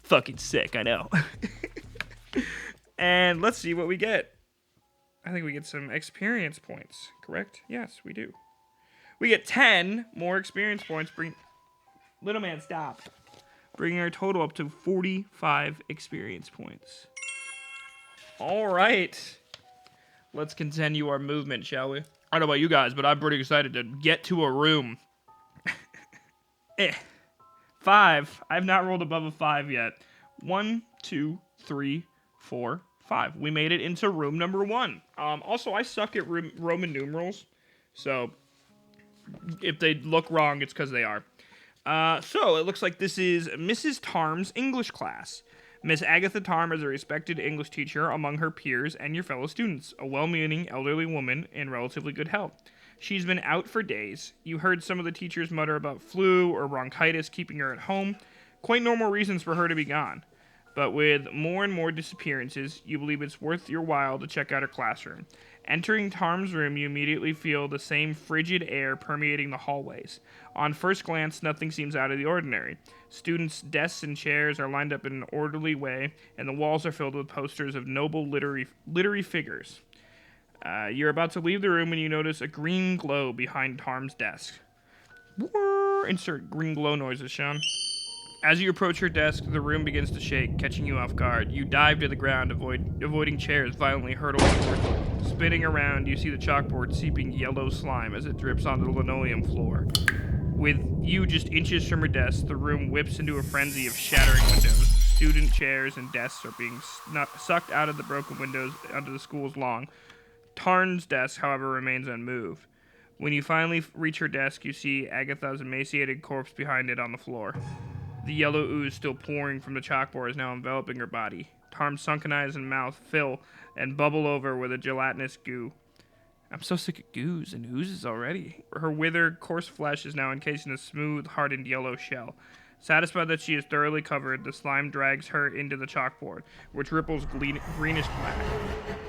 Fucking sick, I know. And let's see what we get. I think we get some experience points, correct? Yes, we do. We get 10 more experience points. Little man, stop. Bringing our total up to 45 experience points. All right. Let's continue our movement, shall we? I don't know about you guys, but I'm pretty excited to get to a room. 5. I've not rolled above a 5 yet. 1, 2, 3, 4, 5. We made it into room number 1. Also, I suck at Roman numerals, so if they look wrong, it's because they are. So it looks like this is Mrs. Tarm's English class. Miss Agatha Tarm is a respected English teacher among her peers and your fellow students, a well-meaning elderly woman in relatively good health. She's been out for days. You heard some of the teachers mutter about flu or bronchitis keeping her at home. Quite normal reasons for her to be gone. But with more and more disappearances, you believe it's worth your while to check out her classroom. Entering Tarm's room, you immediately feel the same frigid air permeating the hallways. On first glance, nothing seems out of the ordinary. Students' desks and chairs are lined up in an orderly way, and the walls are filled with posters of noble literary figures. You're about to leave the room when you notice a green glow behind Tarm's desk. Insert green glow noises, Sean. As you approach her desk, the room begins to shake, catching you off guard. You dive to the ground, avoiding chairs violently hurtling towards you. Spinning around, you see the chalkboard seeping yellow slime as it drips onto the linoleum floor. With you just inches from her desk, the room whips into a frenzy of shattering windows. Student chairs and desks are being sucked out of the broken windows onto the school's lawn. Tarn's desk, however, remains unmoved. When you finally reach her desk, you see Agatha's emaciated corpse behind it on the floor. The yellow ooze still pouring from the chalkboard is now enveloping her body. Tarm's sunken eyes and mouth fill and bubble over with a gelatinous goo. I'm so sick of goos and oozes already. Her withered, coarse flesh is now encased in a smooth, hardened yellow shell. Satisfied that she is thoroughly covered, the slime drags her into the chalkboard, which ripples greenish black.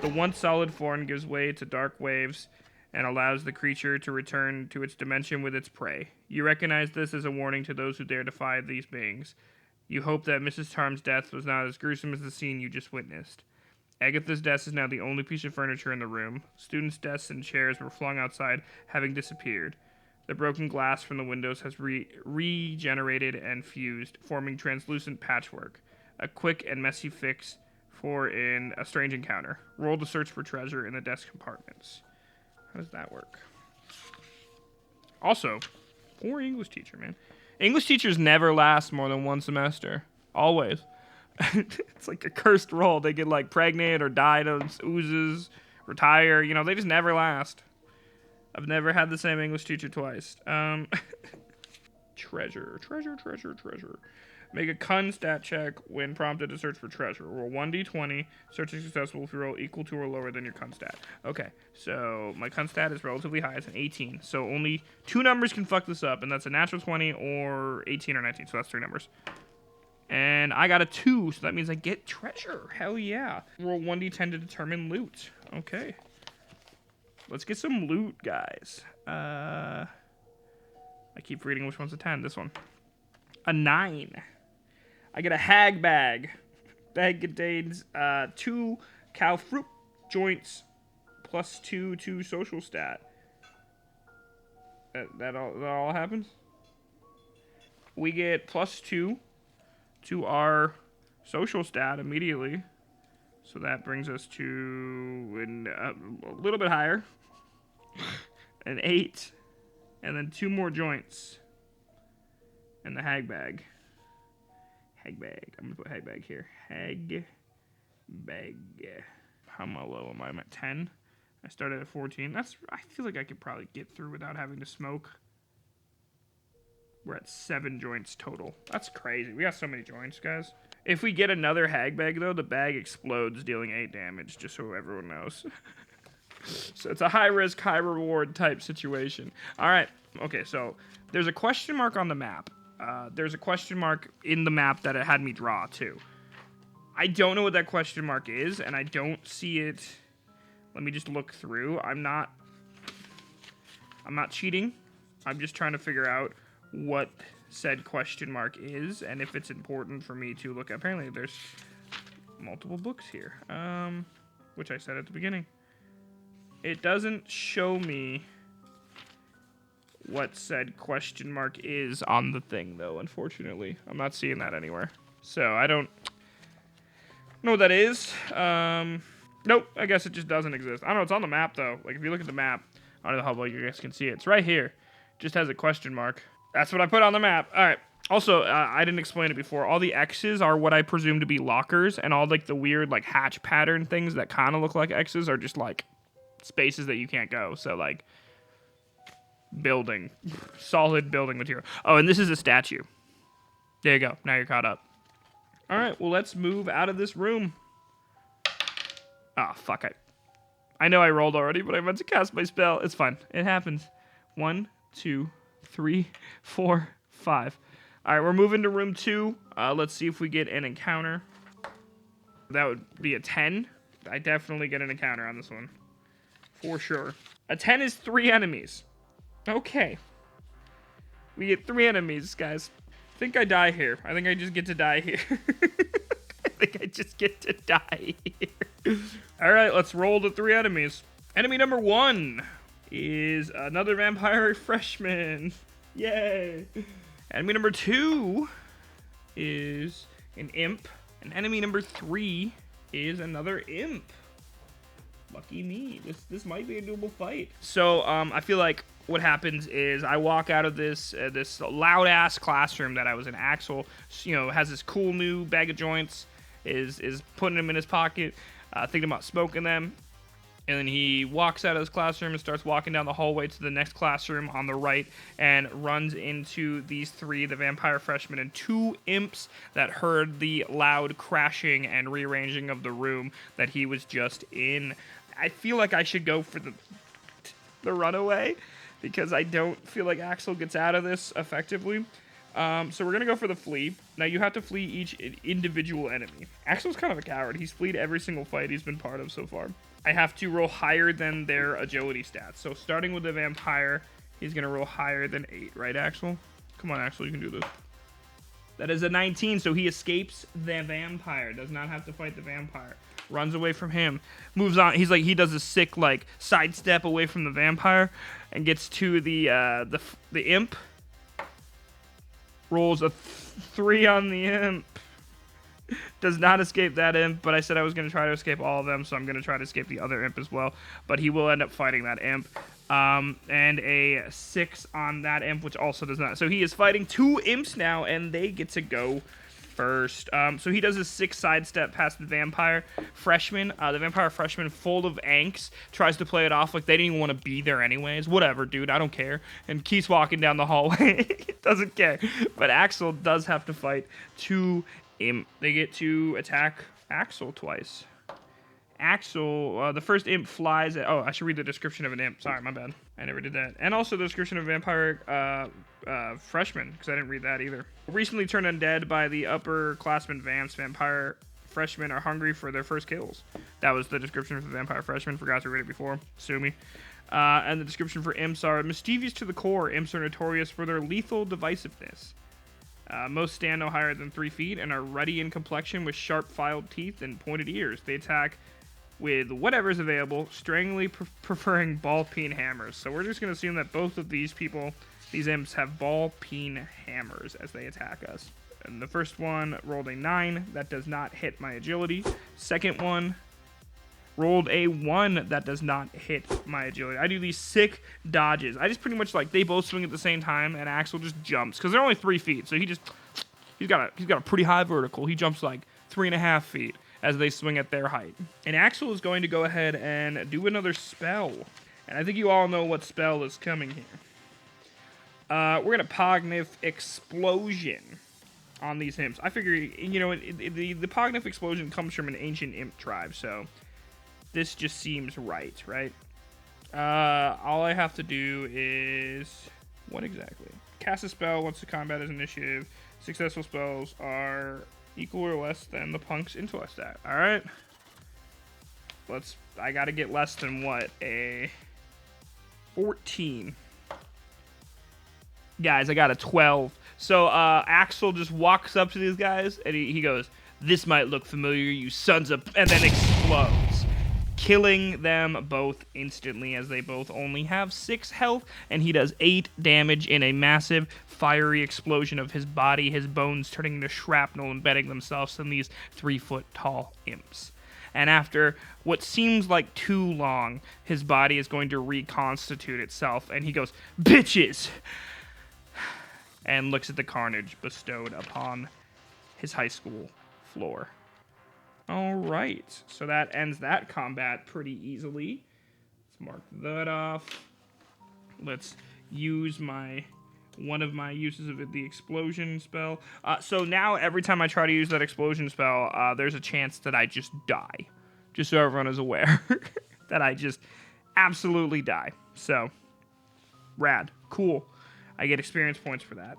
The once solid form gives way to dark waves and allows the creature to return to its dimension with its prey. You recognize this as a warning to those who dare defy these beings. You hope that Mrs. Tarm's death was not as gruesome as the scene you just witnessed. Agatha's desk is now the only piece of furniture in the room. Students' desks and chairs were flung outside, having disappeared. The broken glass from the windows has regenerated and fused, forming translucent patchwork. A quick and messy fix for a strange encounter. Roll to search for treasure in the desk compartments. How does that work? Also, poor English teacher, man. English teachers never last more than 1 semester. Always. It's like a cursed role. They get like pregnant or die of oozes, retire. You know, they just never last. I've never had the same English teacher twice. Treasure. Make a con stat check when prompted to search for treasure. Roll 1d20. Searching successful if you roll equal to or lower than your con stat. Okay, so my con stat is relatively high. It's an 18. So only 2 numbers can fuck this up, and that's a natural 20 or 18 or 19. So that's 3 numbers. And I got a 2, so that means I get treasure. Hell yeah. Roll 1d10 to determine loot. Okay. Let's get some loot, guys. I keep reading which one's a 10. This one. A 9. I get a hag bag. Bag contains 2 cow fruit joints plus 2 to social stat. That all happens? We get plus 2 to our social stat immediately. So that brings us to a little bit higher. An 8. And then 2 more joints. And the hag bag. Hag bag. I'm going to put hag bag here. Hag bag. How low am I? I'm at 10. I started at 14. I feel like I could probably get through without having to smoke. We're at 7 joints total. That's crazy. We got so many joints, guys. If we get another hag bag, though, the bag explodes, dealing 8 damage, just so everyone knows. So it's a high-risk, high-reward type situation. All right. Okay, so there's a question mark on the map. There's a question mark in the map that it had me draw, too. I don't know what that question mark is, and I don't see it. Let me just look through. I'm not cheating. I'm just trying to figure out what said question mark is, and if it's important for me to look at. Apparently, there's multiple books here, which I said at the beginning. It doesn't show me what said question mark is on the thing, though, unfortunately. I'm not seeing that anywhere. So, I don't know what that is. Nope, I guess it just doesn't exist. I don't know, it's on the map, though. Like, if you look at the map, I don't know how well you guys can see it. It's right here. Just has a question mark. That's what I put on the map. All right. Also, I didn't explain it before. All the X's are what I presume to be lockers, and all, like, the weird, like, hatch pattern things that kind of look like X's are just, like, spaces that you can't go. So, like, building. Solid building material. Oh, and this is a statue. There you go. Now you're caught up. All right. Well, let's move out of this room. Ah, fuck it. I know I rolled already, but I meant to cast my spell. It's fine. It happens. 1, 2, 3, 4, 5. All right, we're moving to room 2. Let's see if we get an encounter. That would be a 10. I definitely get an encounter on this one. For sure. A 10 is 3 enemies. Okay. We get 3 enemies, guys. I think I die here. I think I just get to die here. I think I just get to die here. All right, let's roll the 3 enemies. Enemy number 1 is another vampire freshman. Yay. Enemy number 2 is an imp. And enemy number 3 is another imp. Lucky me. This might be a doable fight. So I feel like what happens is I walk out of this loud ass classroom that I was in. Axel, has this cool new bag of joints, is putting them in his pocket, thinking about smoking them. And then he walks out of his classroom and starts walking down the hallway to the next classroom on the right and runs into these 3, the vampire freshmen and 2 imps that heard the loud crashing and rearranging of the room that he was just in. I feel like I should go for the runaway because I don't feel like Axel gets out of this effectively. So we're going to go for the flee. Now, you have to flee each individual enemy. Axel's kind of a coward. He's fleed every single fight he's been part of so far. I have to roll higher than their agility stats. So starting with the vampire, he's going to roll higher than 8, right, Axel? Come on, Axel, you can do this. That is a 19, so he escapes the vampire. Does not have to fight the vampire. Runs away from him. Moves on. He does a sick, like, sidestep away from the vampire and gets to the imp. Rolls a 3 on the imp. Does not escape that imp, but I said I was going to try to escape all of them, so I'm going to try to escape the other imp as well. But he will end up fighting that imp. And a 6 on that imp, which also does not. So he is fighting 2 imps now, and they get to go first. So he does a 6 sidestep past the vampire freshman. The vampire freshman, full of angst, tries to play it off like they didn't even want to be there anyways. Whatever, dude, I don't care. And keeps walking down the hallway. Doesn't care. But Axel does have to fight 2 imp. They get to attack Axel twice. Axel, the first imp flies at... Oh, I should read the description of an imp. Sorry, my bad. I never did that. And also the description of vampire freshman, because I didn't read that either. Recently turned undead by the upperclassmen vamps, vampire freshmen are hungry for their first kills. That was the description for the vampire freshman. Forgot to read it before. Sue me. And the description for imps are mischievous to the core. Imps are notorious for their lethal divisiveness. Most stand no higher than 3 feet and are ruddy in complexion with sharp filed teeth and pointed ears. They attack with whatever's available, strongly preferring ball-peen hammers. So we're just going to assume that both of these people, these imps, have ball-peen hammers as they attack us. And the first one rolled a 9. That does not hit my agility. Second one rolled a 1. That does not hit my agility. I do these sick dodges. I just pretty much like they both swing at the same time, and Axel just jumps because they're only 3 feet. So he's got a pretty high vertical. He jumps like 3.5 feet as they swing at their height. And Axel is going to go ahead and do another spell. And I think you all know what spell is coming here. We're going to Pognif Explosion on these imps. I figure, you know, the Pognif Explosion comes from an ancient imp tribe, so this just seems right? All I have to do is... what exactly? Cast a spell once the combat is initiative. Successful spells are equal or less than the punk's intellect stat. Alright. I gotta get less than what? A 14. Guys, I got a 12. So Axel just walks up to these guys and he goes, "This might look familiar, you sons of..." and then explodes, killing them both instantly as they both only have 6 health, and he does 8 damage in a massive fiery explosion of his body, his bones turning into shrapnel, embedding themselves in these 3-foot-tall imps. And after what seems like too long, his body is going to reconstitute itself, and he goes, "Bitches!" and looks at the carnage bestowed upon his high school floor. All right, so that ends that combat pretty easily. Let's mark that off. Let's use one of my uses of the explosion spell. So now every time I try to use that explosion spell, there's a chance that I just die. Just so everyone is aware that I just absolutely die. So, rad, cool. I get experience points for that.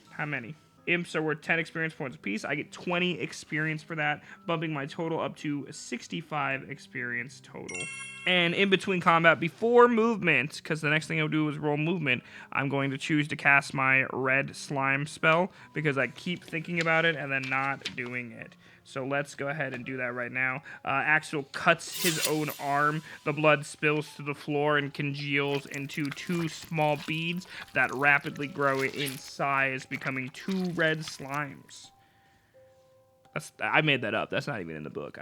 How many? Imps are worth 10 experience points apiece. I get 20 experience for that, bumping my total up to 65 experience total. And in between combat, before movement, because the next thing I'll do is roll movement, I'm going to choose to cast my red slime spell, because I keep thinking about it and then not doing it. So let's go ahead and do that right now. Axel cuts his own arm. The blood spills to the floor and congeals into 2 small beads that rapidly grow in size, becoming 2 red slimes. I made that up. That's not even in the book.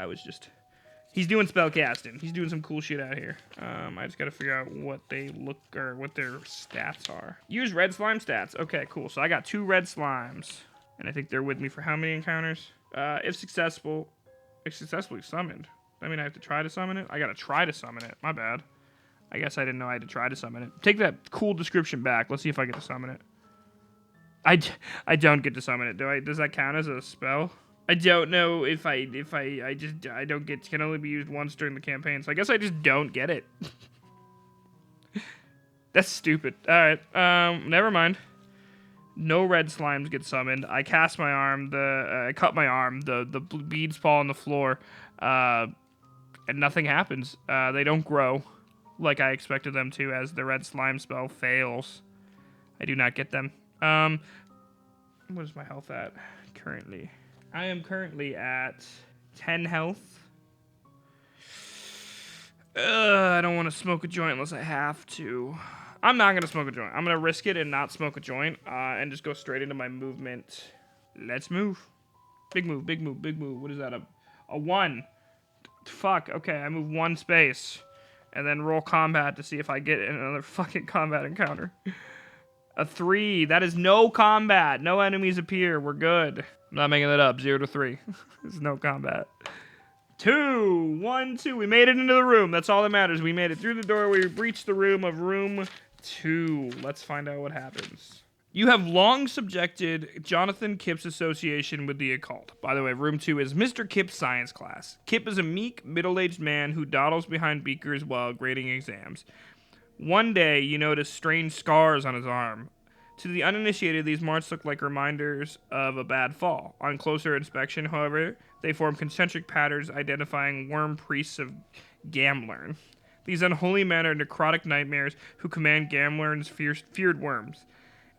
He's doing spell casting. He's doing some cool shit out here. I just gotta figure out what they look, or what their stats are. Use red slime stats. Okay, cool. So I got 2 red slimes, and I think they're with me for how many encounters? If successfully summoned. I mean, I have to try to summon it? I gotta try to summon it. My bad. I guess I didn't know I had to try to summon it. Take that cool description back. Let's see if I get to summon it. I don't get to summon it. Does that count as a spell? I don't know if can only be used once during the campaign. So I guess I just don't get it. That's stupid. All right. Never mind. No red slimes get summoned. I cast my arm. I cut my arm. The beads fall on the floor, and nothing happens. They don't grow like I expected them to, as the red slime spell fails. I do not get them. What is my health at currently? I am currently at 10 health. I don't want to smoke a joint unless I have to. I'm not going to smoke a joint. I'm going to risk it and not smoke a joint, and just go straight into my movement. Let's move. Big move, big move, big move. What is that? A 1. Fuck. Okay, I move 1 space. And then roll combat to see if I get another fucking combat encounter. A 3. That is no combat. No enemies appear. We're good. I'm not making that up. 0 to 3. There's no combat. 2. 1, 2. We made it into the room. That's all that matters. We made it through the door. We breached the room of room 2. Let's find out what happens. You have long subjected Jonathan Kip's association with the occult. By the way, room 2 is Mr. Kip's science class. Kip is a meek, middle-aged man who dawdles behind beakers while grading exams. One day, you notice strange scars on his arm. To the uninitiated, these marks look like reminders of a bad fall. On closer inspection, however, they form concentric patterns identifying worm priests of Gamlern. These unholy men are necrotic nightmares who command Gamlern's feared worms.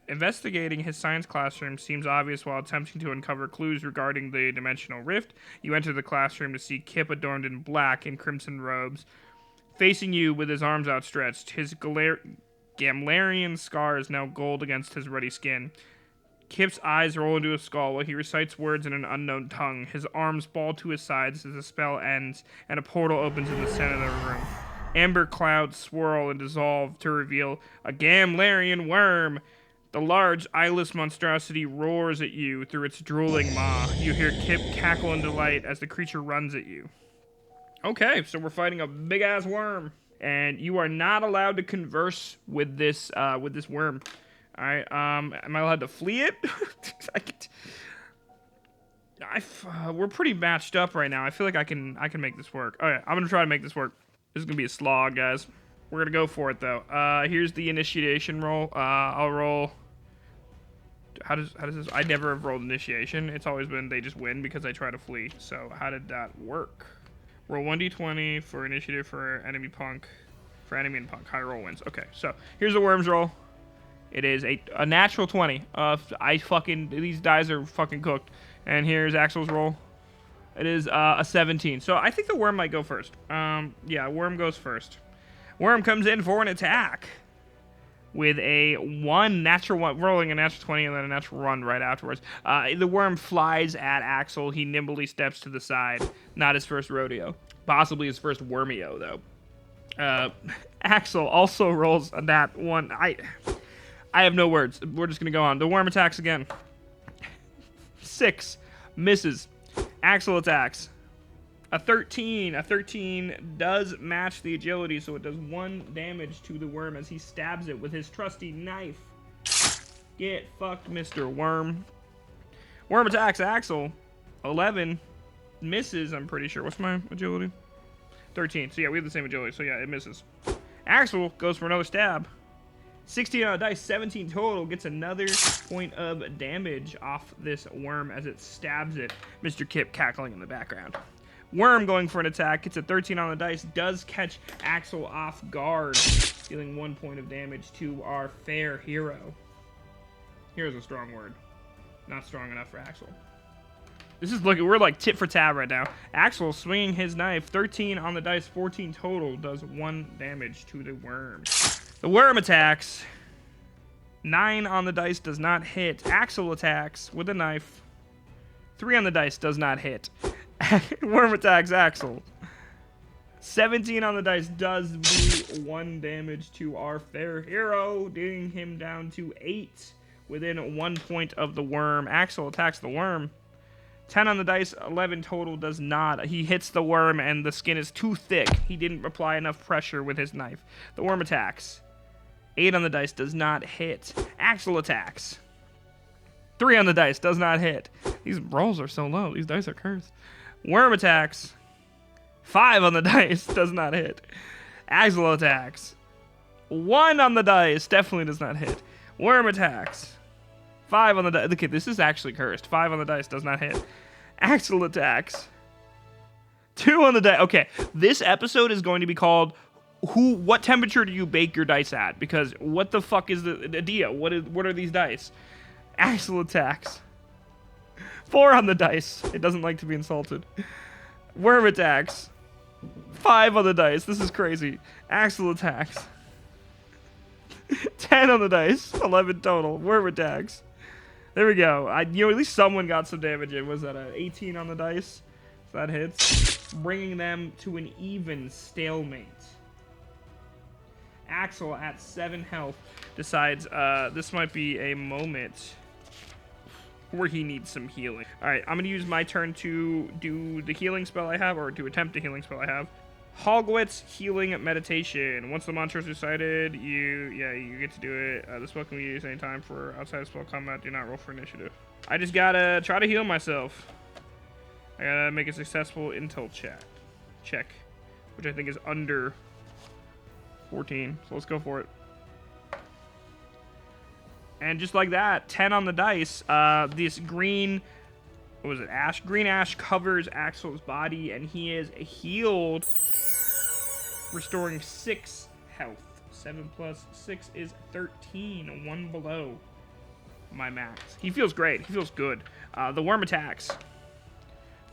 Investigating his science classroom seems obvious while attempting to uncover clues regarding the dimensional rift. You enter the classroom to see Kip adorned in black and crimson robes, facing you with his arms outstretched. His Gamlerian scars now gold against his ruddy skin. Kip's eyes roll into his skull while he recites words in an unknown tongue. His arms ball to his sides as the spell ends, and a portal opens in the center of the room. Amber clouds swirl and dissolve to reveal a Gamlarian worm. The large, eyeless monstrosity roars at you through its drooling maw. You hear Kip cackle in delight as the creature runs at you. Okay, so we're fighting a big-ass worm. And you are not allowed to converse with this worm. All right. Am I allowed to flee it? We're pretty matched up right now. I feel like I can make this work. Okay, I'm gonna try to make this work. This is gonna be a slog, guys. We're gonna go for it though. Here's the initiation roll. I'll roll. How does this? I never have rolled initiation. It's always been they just win because I try to flee. So how did that work? Roll 1d20 for initiative for enemy punk. For enemy and punk. High roll wins. Okay, so here's the worm's roll. It is a natural 20. These dice are fucking cooked. And here's Axel's roll. It is a 17. So I think the worm might go first. Yeah, worm goes first. Worm comes in for an attack with a natural 1, rolling a natural 20 and then a natural 1 right afterwards. The worm flies at Axel. He nimbly steps to the side. Not his first rodeo. Possibly his first wormeo, though. Axel also rolls a nat 1. I have no words. We're just going to go on. The worm attacks again. 6. Misses. Axel attacks. A 13. A 13 does match the agility, so it does 1 damage to the worm as he stabs it with his trusty knife. Get fucked, Mr. Worm. Worm attacks Axel. 11. Misses, I'm pretty sure. What's my agility? 13. So yeah, we have the same agility, so yeah, it misses. Axel goes for another stab. 16 on a dice, 17 total, gets another point of damage off this worm as it stabs it. Mr. Kip cackling in the background. Worm going for an attack, gets a 13 on the dice, does catch Axel off guard, dealing 1 point of damage to our fair hero. Here's a strong word. Not strong enough for Axel. We're like tit for tat right now. Axel swinging his knife, 13 on the dice, 14 total, does 1 damage to the worm. The worm attacks. 9 on the dice does not hit. Axel attacks with a knife. 3 on the dice does not hit. Worm attacks Axel. 17 on the dice does do 1 damage to our fair hero, getting him down to 8 within 1 point of the worm. Axel attacks the worm. 10 on the dice, 11 total does not. He hits the worm and the skin is too thick. He didn't apply enough pressure with his knife. The worm attacks. 8 on the dice does not hit. Axel attacks. 3 on the dice does not hit. These rolls are so low. These dice are cursed. Worm attacks. 5 on the dice does not hit. Axel attacks. 1 on the dice definitely does not hit. Worm attacks. 5 on the dice. Okay, this is actually cursed. 5 on the dice does not hit. Axel attacks. 2 on the dice. Okay, this episode is going to be called what temperature do you bake your dice at? Because what the fuck is the idea? What are these dice? Axel attacks. 4 on the dice. It doesn't like to be insulted. Worm attacks. 5 on the dice. This is crazy. Axel attacks. 10 on the dice. 11 total. Worm attacks. There we go. At least someone got some damage in. Was that an 18 on the dice? So that hits. Bringing them to an even stalemate. Axel at 7 health decides this might be a moment where he needs some healing. Alright, I'm going to use my turn to do the healing spell I have, or to attempt the healing spell I have. Hogwarts Healing Meditation. Once the mantra is recited, you get to do it. This spell can be used anytime for outside of spell combat. Do not roll for initiative. I just gotta try to heal myself. I gotta make a successful intel check, which I think is under 14. So let's go for it. And just like that, 10 on the dice. This green, what was it, ash? Green ash covers Axel's body, and he is healed, restoring 6 health. 7 plus 6 is 13, 1 below my max. He feels great. He feels good. The worm attacks.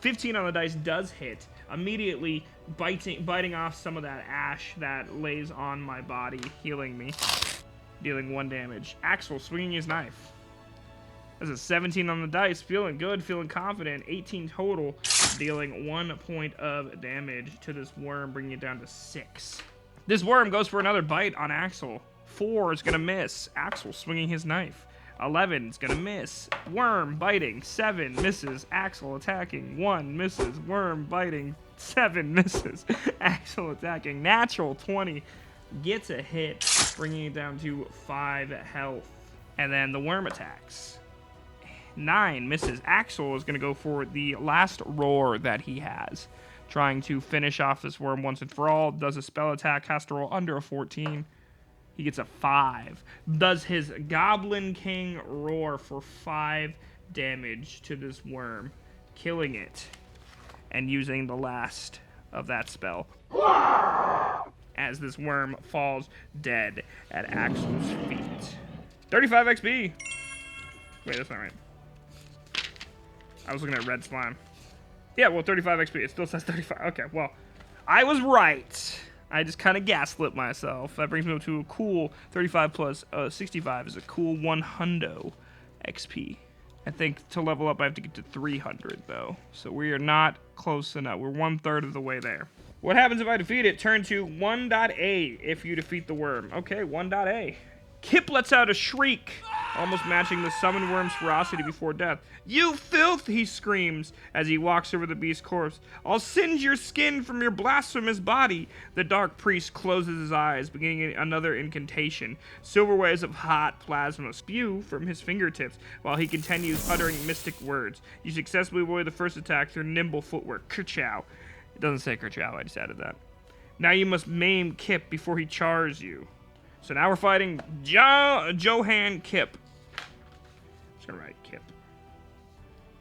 15 on the dice does hit, immediately biting off some of that ash that lays on my body, healing me, dealing 1 damage. Axel swinging his knife. That's a 17 on the dice. Feeling good, feeling confident. 18 total, dealing 1 point of damage to this worm, bringing it down to 6. This worm goes for another bite on Axel. 4 is going to miss. Axel swinging his knife. 11 is going to miss. Worm biting. 7 misses. Axel attacking. 1 misses. Worm biting. 7 misses. Axel attacking. Natural 20 gets a hit, bringing it down to 5 health. And then the worm attacks. 9 misses. Axel is going to go for the last roar that he has, trying to finish off this worm once and for all. Does a spell attack, has to roll under a 14. He gets a 5. Does his Goblin King roar for 5 damage to this worm, killing it and using the last of that spell as this worm falls dead at Axel's feet. 35 XP. Wait, that's not right. I was looking at red slime. Yeah, well, 35 XP. It still says 35. Okay, well, I was right. I just kind of gaslit myself. That brings me up to a cool 35 plus 65 is a cool 100 XP. I think to level up I have to get to 300 though. So we are not close enough. We're 1/3 of the way there. What happens if I defeat it? Turn to 1.A if you defeat the worm. Okay, 1.A. Kip lets out a shriek, almost matching the summoned worm's ferocity before death. "You filth!" he screams as he walks over the beast's corpse. "I'll singe your skin from your blasphemous body." The dark priest closes his eyes, beginning another incantation. Silver waves of hot plasma spew from his fingertips while he continues uttering mystic words. You successfully avoid the first attack through nimble footwork. Kerchow. It doesn't say Kerchow, I just added that. Now you must maim Kip before he chars you. So now we're fighting Johann Kip. I'm just gonna write Kip.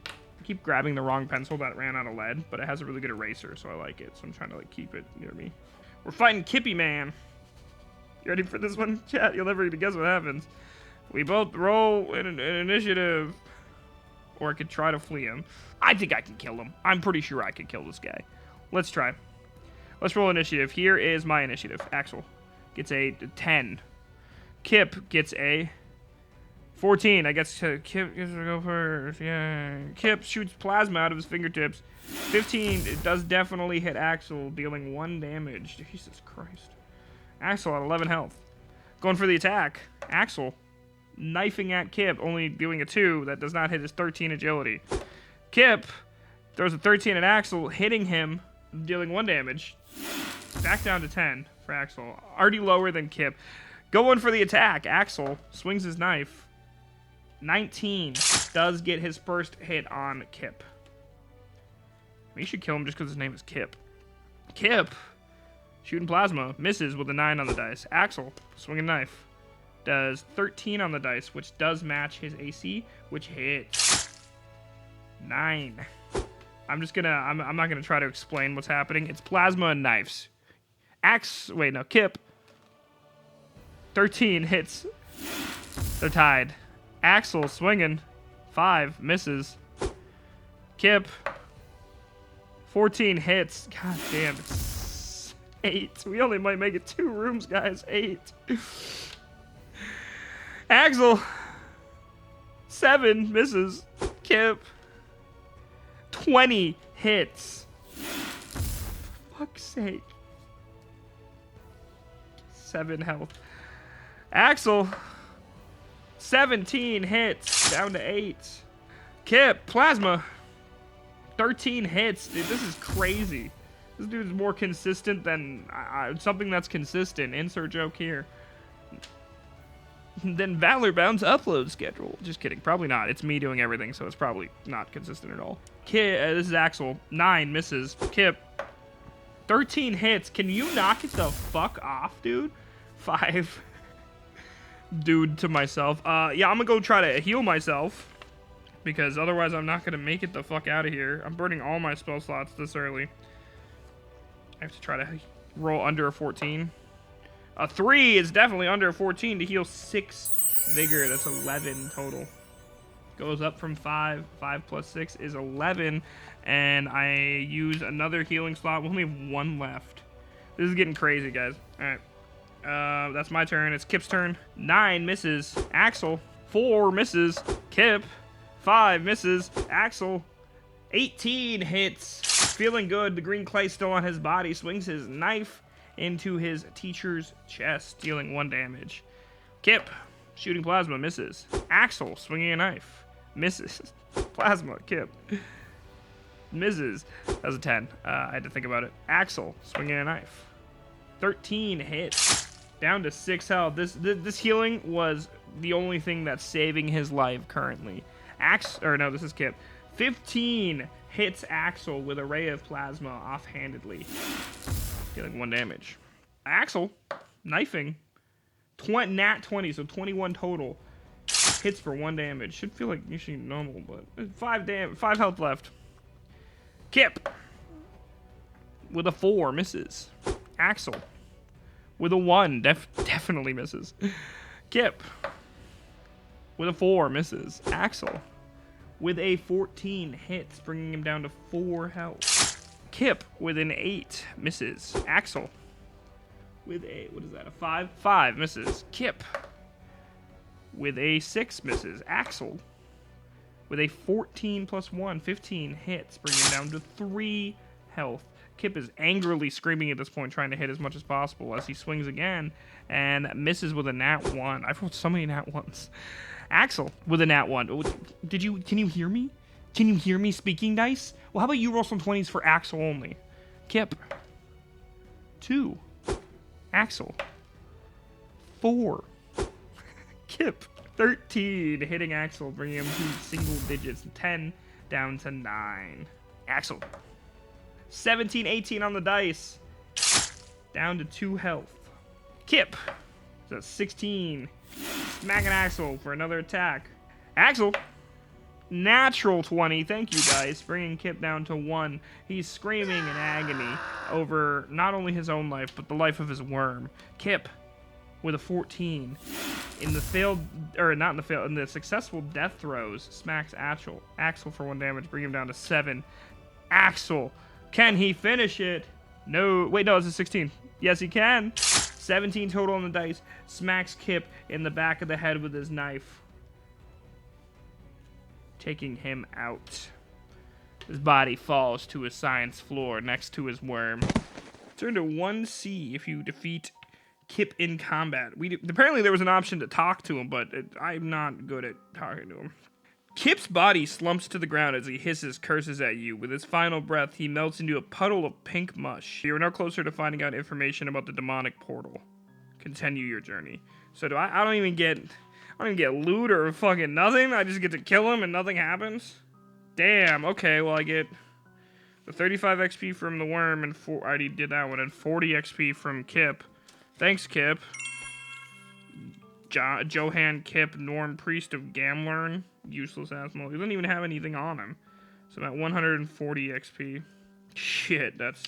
I keep grabbing the wrong pencil that ran out of lead, but it has a really good eraser, so I like it. So I'm trying to like keep it near me. We're fighting Kippy Man. You ready for this one, chat? You'll never even guess what happens. We both roll in an initiative, or I could try to flee him. I think I can kill him. I'm pretty sure I can kill this guy. Let's try. Let's roll initiative. Here is my initiative. Axel gets a 10. Kip gets a 14. I guess Kip gets to go first. Yeah. Kip shoots plasma out of his fingertips. 15. It does definitely hit Axel, dealing 1 damage. Jesus Christ. Axel at 11 health. Going for the attack. Axel knifing at Kip, only doing a 2. That does not hit his 13 agility. Kip throws a 13 at Axel, hitting him, dealing 1 damage. Back down to 10 for Axel. Already lower than Kip. Going for the attack. Axel swings his knife. 19 does get his first hit on Kip. We should kill him just because his name is Kip. Kip, shooting plasma, misses with a 9 on the dice. Axel, swinging knife, does 13 on the dice, which does match his AC, which hits. 9. I'm not gonna try to explain what's happening. It's plasma and knives. Kip. 13 hits. They're tied. Axel swinging. 5 misses. Kip. 14 hits. God damn, it's 8. We only might make it 2 rooms, guys. 8. Axel. 7 misses. Kip. 20 hits. Fuck's sake. 7 health. Axel. 17 hits. Down to 8. Kip. Plasma. 13 hits. Dude, this is crazy. This dude's more consistent than something that's consistent. Insert joke here. Then ValorBound's upload schedule. Just kidding. Probably not. It's me doing everything, so it's probably not consistent at all. This is Axel. 9 misses. Kip. 13 hits. Can you knock it the fuck off, dude? 5. Dude to myself. Yeah, I'm gonna go try to heal myself, because otherwise I'm not gonna make it the fuck out of here. I'm burning all my spell slots this early. I have to try to roll under a 14. A 3 is definitely under a 14 to heal 6 vigor. That's 11 total. Goes up from 5. 5 plus 6 is 11. And I use another healing slot. We only have 1 left. This is getting crazy, guys. Alright. That's my turn. It's Kip's turn. 9 misses. Axel. 4 misses. Kip. 5 misses. Axel, 18 hits. Feeling good. The green clay still on his body. Swings his knife into his teacher's chest, dealing 1 damage. Kip, shooting plasma, misses. Axel, swinging a knife, misses. Plasma, Kip, misses. That was a 10. I had to think about it. Axel, swinging a knife, 13 hits. Down to 6 health. This healing was the only thing that's saving his life currently. This is Kip. 15 hits Axel with a ray of plasma offhandedly, dealing 1 damage. Axel, knifing, nat 20, so 21 total. Hits for 1 damage. Should feel like usually normal, but 5 health left. Kip, with a 4, misses. Axel, with a 1, definitely misses. Kip, with a 4, misses. Axel, with a 14, hits, bringing him down to 4 health. Kip, with an 8, misses. Axel, with a, a 5? 5, misses. Kip, with a 6, misses. Axel, with a 14 plus 1, 15, hits, bringing him down to 3 health. Kip is angrily screaming at this point, trying to hit as much as possible as he swings again and misses with a nat 1. I've rolled so many nat 1s. Axel with a nat 1. Can you hear me? Can you hear me speaking dice? Well, how about you roll some 20s for Axel only? Kip, 2. Axel, 4. Kip, 13, hitting Axel, bringing him to single digits, 10 down to 9. Axel, 17, 18 on the dice, down to 2 health. Kip, so 16, smacking Axel for another attack. Axel, natural 20, thank you guys, bringing Kip down to 1. He's screaming in agony over not only his own life, but the life of his worm. Kip, with a 14, in the successful death throws, smacks Axel for 1 damage, bring him down to 7. Axel, can he finish it? No, wait, no, it's a 16. Yes, he can. 17 total on the dice, smacks Kip in the back of the head with his knife, taking him out. His body falls to his science floor next to his worm. Turn to 1C if you defeat Kip in combat. Apparently there was an option to talk to him, but I'm not good at talking to him. Kip's body slumps to the ground as he hisses curses at you. With his final breath, he melts into a puddle of pink mush. You are now closer to finding out information about the demonic portal. Continue your journey. So I don't even get loot or fucking nothing. I just get to kill him and nothing happens. Damn. Okay, well I get the 35 XP from the worm and I already did that one, and 40 XP from Kip. Thanks, Kip. Johann Kip, Norm Priest of Gamlern. Useless asshole. He doesn't even have anything on him. So I'm at 140 XP. Shit, that's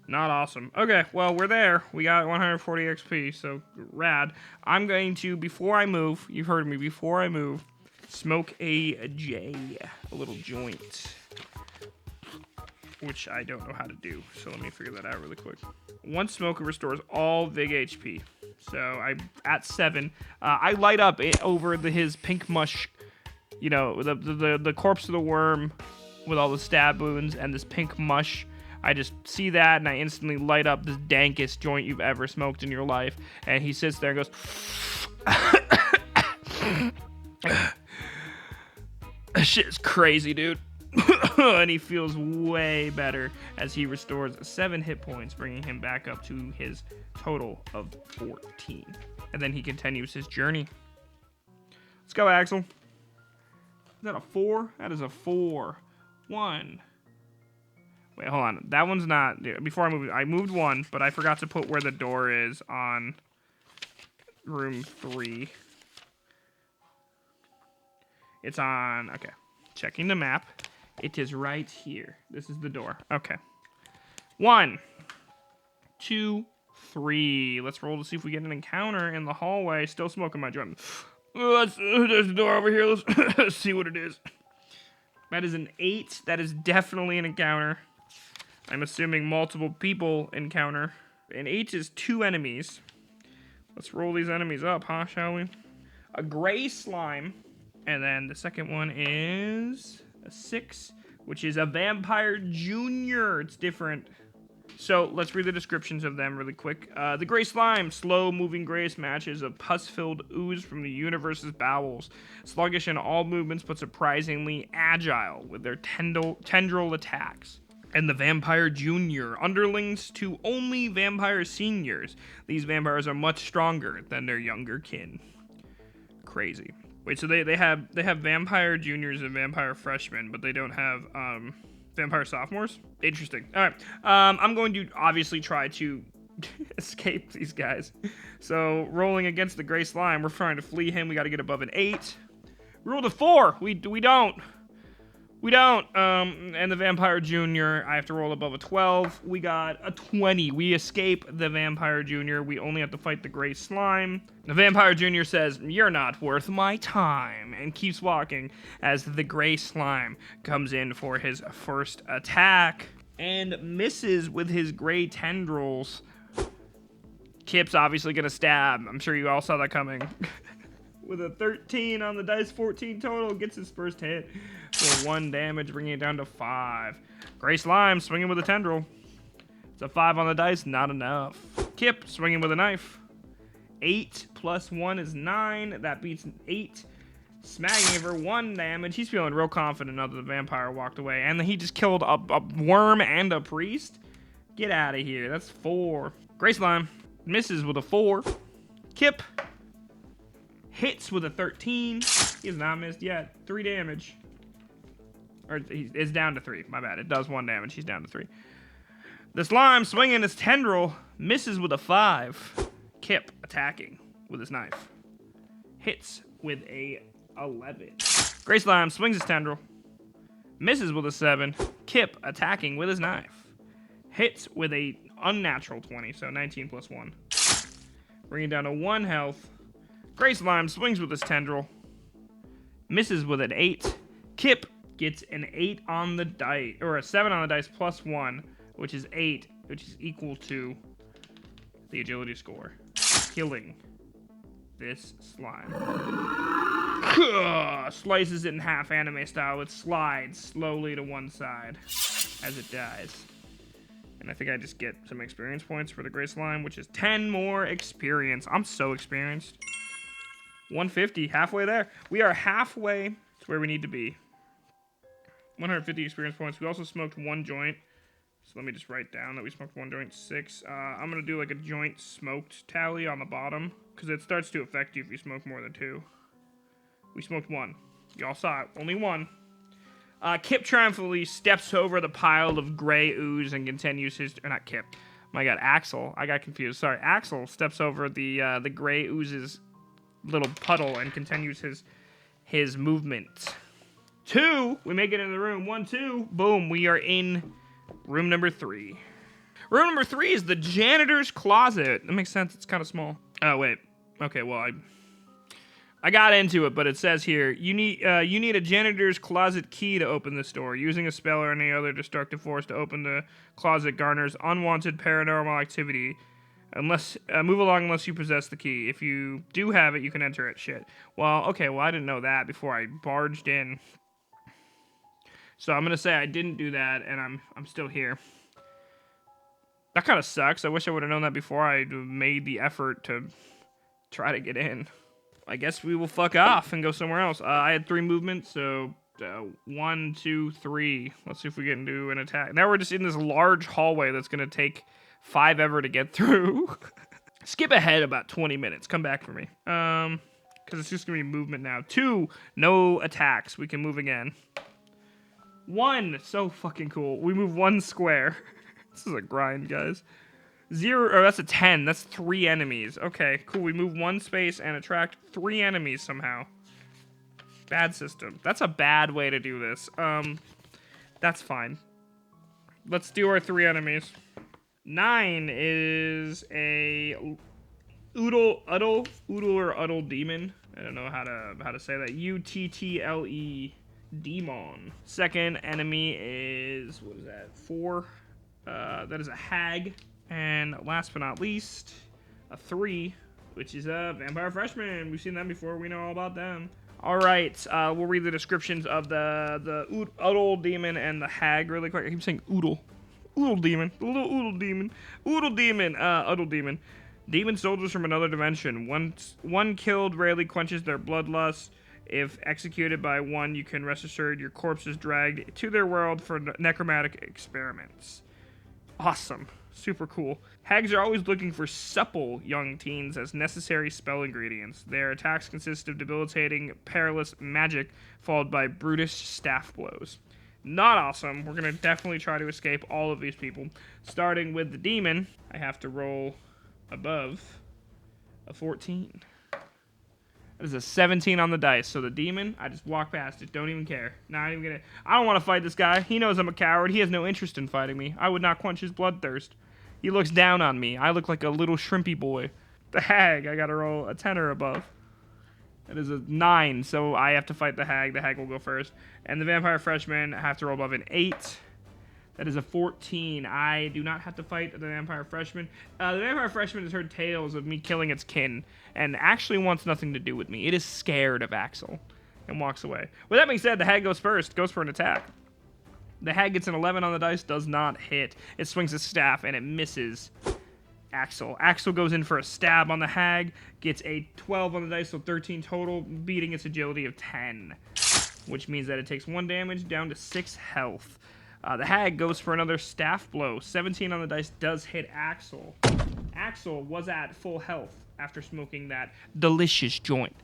not awesome. Okay, well, we're there. We got 140 XP, so rad. I'm going to, before I move, you've heard me, before I move, smoke a little joint, which I don't know how to do, so let me figure that out really quick. One smoke restores all Vig HP. So I'm at 7. I light up over his pink mush, you know, the corpse of the worm with all the stab wounds and this pink mush. I just see that and I instantly light up this dankest joint you've ever smoked in your life. And he sits there and goes, that shit's crazy, dude. And he feels way better as he restores 7 hit points, bringing him back up to his total of 14. And then he continues his journey. Let's go, Axel. Is that a 4? That is a 4. 1. Wait, hold on. That one's not... Before I moved 1, but I forgot to put where the door is on room 3. It's on... Okay. Checking the map. It is right here. This is the door. Okay. 1, 2, 3. Let's roll to see if we get an encounter in the hallway. Still smoking my joint. There's a door over here. Let's see what it is. That is an 8. That is definitely an encounter. I'm assuming multiple people encounter. An 8 is 2 enemies. Let's roll these enemies up, huh, shall we? A gray slime And then the second one is a 6, which is a Vampire Junior. It's different. So let's read the descriptions of them really quick. The gray slime, slow-moving gray smashes of pus-filled ooze from the universe's bowels. Sluggish in all movements, but surprisingly agile with their tendril attacks. And the Vampire Junior, underlings to only vampire seniors. These vampires are much stronger than their younger kin. Crazy. Wait, so they have Vampire Juniors and Vampire Freshmen, but they don't have Vampire Sophomores? Interesting. All right. I'm going to obviously try to escape these guys. So, rolling against the gray slime, we're trying to flee him. We got to get above an 8. We rolled a 4. We don't. We don't. And the Vampire Junior, I have to roll above a 12. We got a 20. We escape the Vampire Junior. We only have to fight the gray slime. The Vampire Junior says, "You're not worth my time," and keeps walking as the gray slime comes in for his first attack and misses with his gray tendrils. Kip's obviously gonna stab. I'm sure you all saw that coming. With a 13 on the dice, 14 total, gets his first hit for 1 damage, bringing it down to 5. Gray slime swinging with a tendril. It's a 5 on the dice, not enough. Kip swinging with a knife. 8 plus 1 is 9. That beats an 8. Smacking him for 1 damage. He's feeling real confident now that the vampire walked away. And he just killed a worm and a priest. Get out of here. That's 4. Gray slime misses with a 4. Kip hits with a 13. He has not missed yet. 3 damage. Or it's down to 3. My bad. It does 1 damage. He's down to 3. The slime swinging his tendril misses with a 5. Kip attacking with his knife. Hits with a 11. Gray slime swings his tendril. Misses with a 7. Kip attacking with his knife. Hits with a unnatural 20, so 19 plus 1. Bringing down to 1 health. Gray slime swings with his tendril. Misses with an 8. Kip gets an 8 on the dice, or a 7 on the dice plus 1, which is 8, which is equal to the agility score. Killing this slime. Slices it in half anime style. It slides slowly to one side as it dies. And I think I just get some experience points for the gray slime, which is 10 more experience. I'm so experienced. 150, halfway there. We are halfway to where we need to be. 150 experience points. We also smoked 1 joint. So let me just write down that we smoked 1 joint, 6. I'm going to do like a joint smoked tally on the bottom, because it starts to affect you if you smoke more than 2. We smoked 1. Y'all saw it. Only 1. Kip triumphantly steps over the pile of gray ooze and continues his... Or not Kip. My god, Axel. I got confused. Sorry. Axel steps over the gray ooze's little puddle and continues his movement. 2. We make it in the room. 1, 2. Boom. We are in room number 3. Room number 3 is the janitor's closet. That makes sense. It's kind of small. Oh, wait. Okay, well, I got into it, but it says here, you need a janitor's closet key to open this door. Using a spell or any other destructive force to open the closet garners unwanted paranormal activity. Move along unless you possess the key. If you do have it, you can enter it. Shit. Well, okay, well, I didn't know that before I barged in. So I'm gonna say I didn't do that, and I'm still here. That kind of sucks. I wish I would have known that before I made the effort to try to get in. I guess we will fuck off and go somewhere else. I had 3 movements, so 1, 2, 3. Let's see if we get into an attack. Now we're just in this large hallway that's gonna take 5 ever to get through. Skip ahead about 20 minutes. Come back for me. Because it's just gonna be movement now. 2, no attacks. We can move again. 1, so fucking cool. We move 1 square. This is a grind, guys. 0, or that's a 10. That's 3 enemies. Okay, cool. We move 1 space and attract 3 enemies somehow. Bad system. That's a bad way to do this. That's fine. Let's do our 3 enemies. 9 is a Oodle or Uddle demon. I don't know how to say that. Uttle demon. Second enemy is, what is that? 4. That is a hag. And last but not least, a 3, which is a vampire freshman. We've seen them before. We know all about them. All right, we'll read the descriptions of the Oodle demon and the hag really quick. I keep saying oodle. Oodle demon. The little oodle demon. Oodle demon. Oodle demon. Demon soldiers from another dimension. One killed rarely quenches their bloodlust. If executed by one, you can rest assured your corpse is dragged to their world for necromantic experiments. Awesome. Super cool. Hags are always looking for supple young teens as necessary spell ingredients. Their attacks consist of debilitating, perilous magic, followed by brutish staff blows. Not awesome. We're going to definitely try to escape all of these people. Starting with the demon, I have to roll above a 14. That is a 17 on the dice. So the demon, I just walk past it. Don't even care. Not even gonna. I don't want to fight this guy. He knows I'm a coward. He has no interest in fighting me. I would not quench his bloodthirst. He looks down on me. I look like a little shrimpy boy. The hag, I gotta roll a 10 or above. That is a 9, so I have to fight the hag. The hag will go first. And the vampire freshman, I have to roll above an 8. That is a 14. I do not have to fight the vampire freshman. The vampire freshman has heard tales of me killing its kin and actually wants nothing to do with me. It is scared of Axel and walks away. With that being said, the hag goes first, goes for an attack. The hag gets an 11 on the dice, does not hit. It swings a staff and it misses Axel. Axel goes in for a stab on the hag, gets a 12 on the dice, so 13 total, beating its agility of 10, which means that it takes 1 damage down to 6 health. The hag goes for another staff blow. 17 on the dice does hit Axel. Axel was at full health after smoking that delicious joint.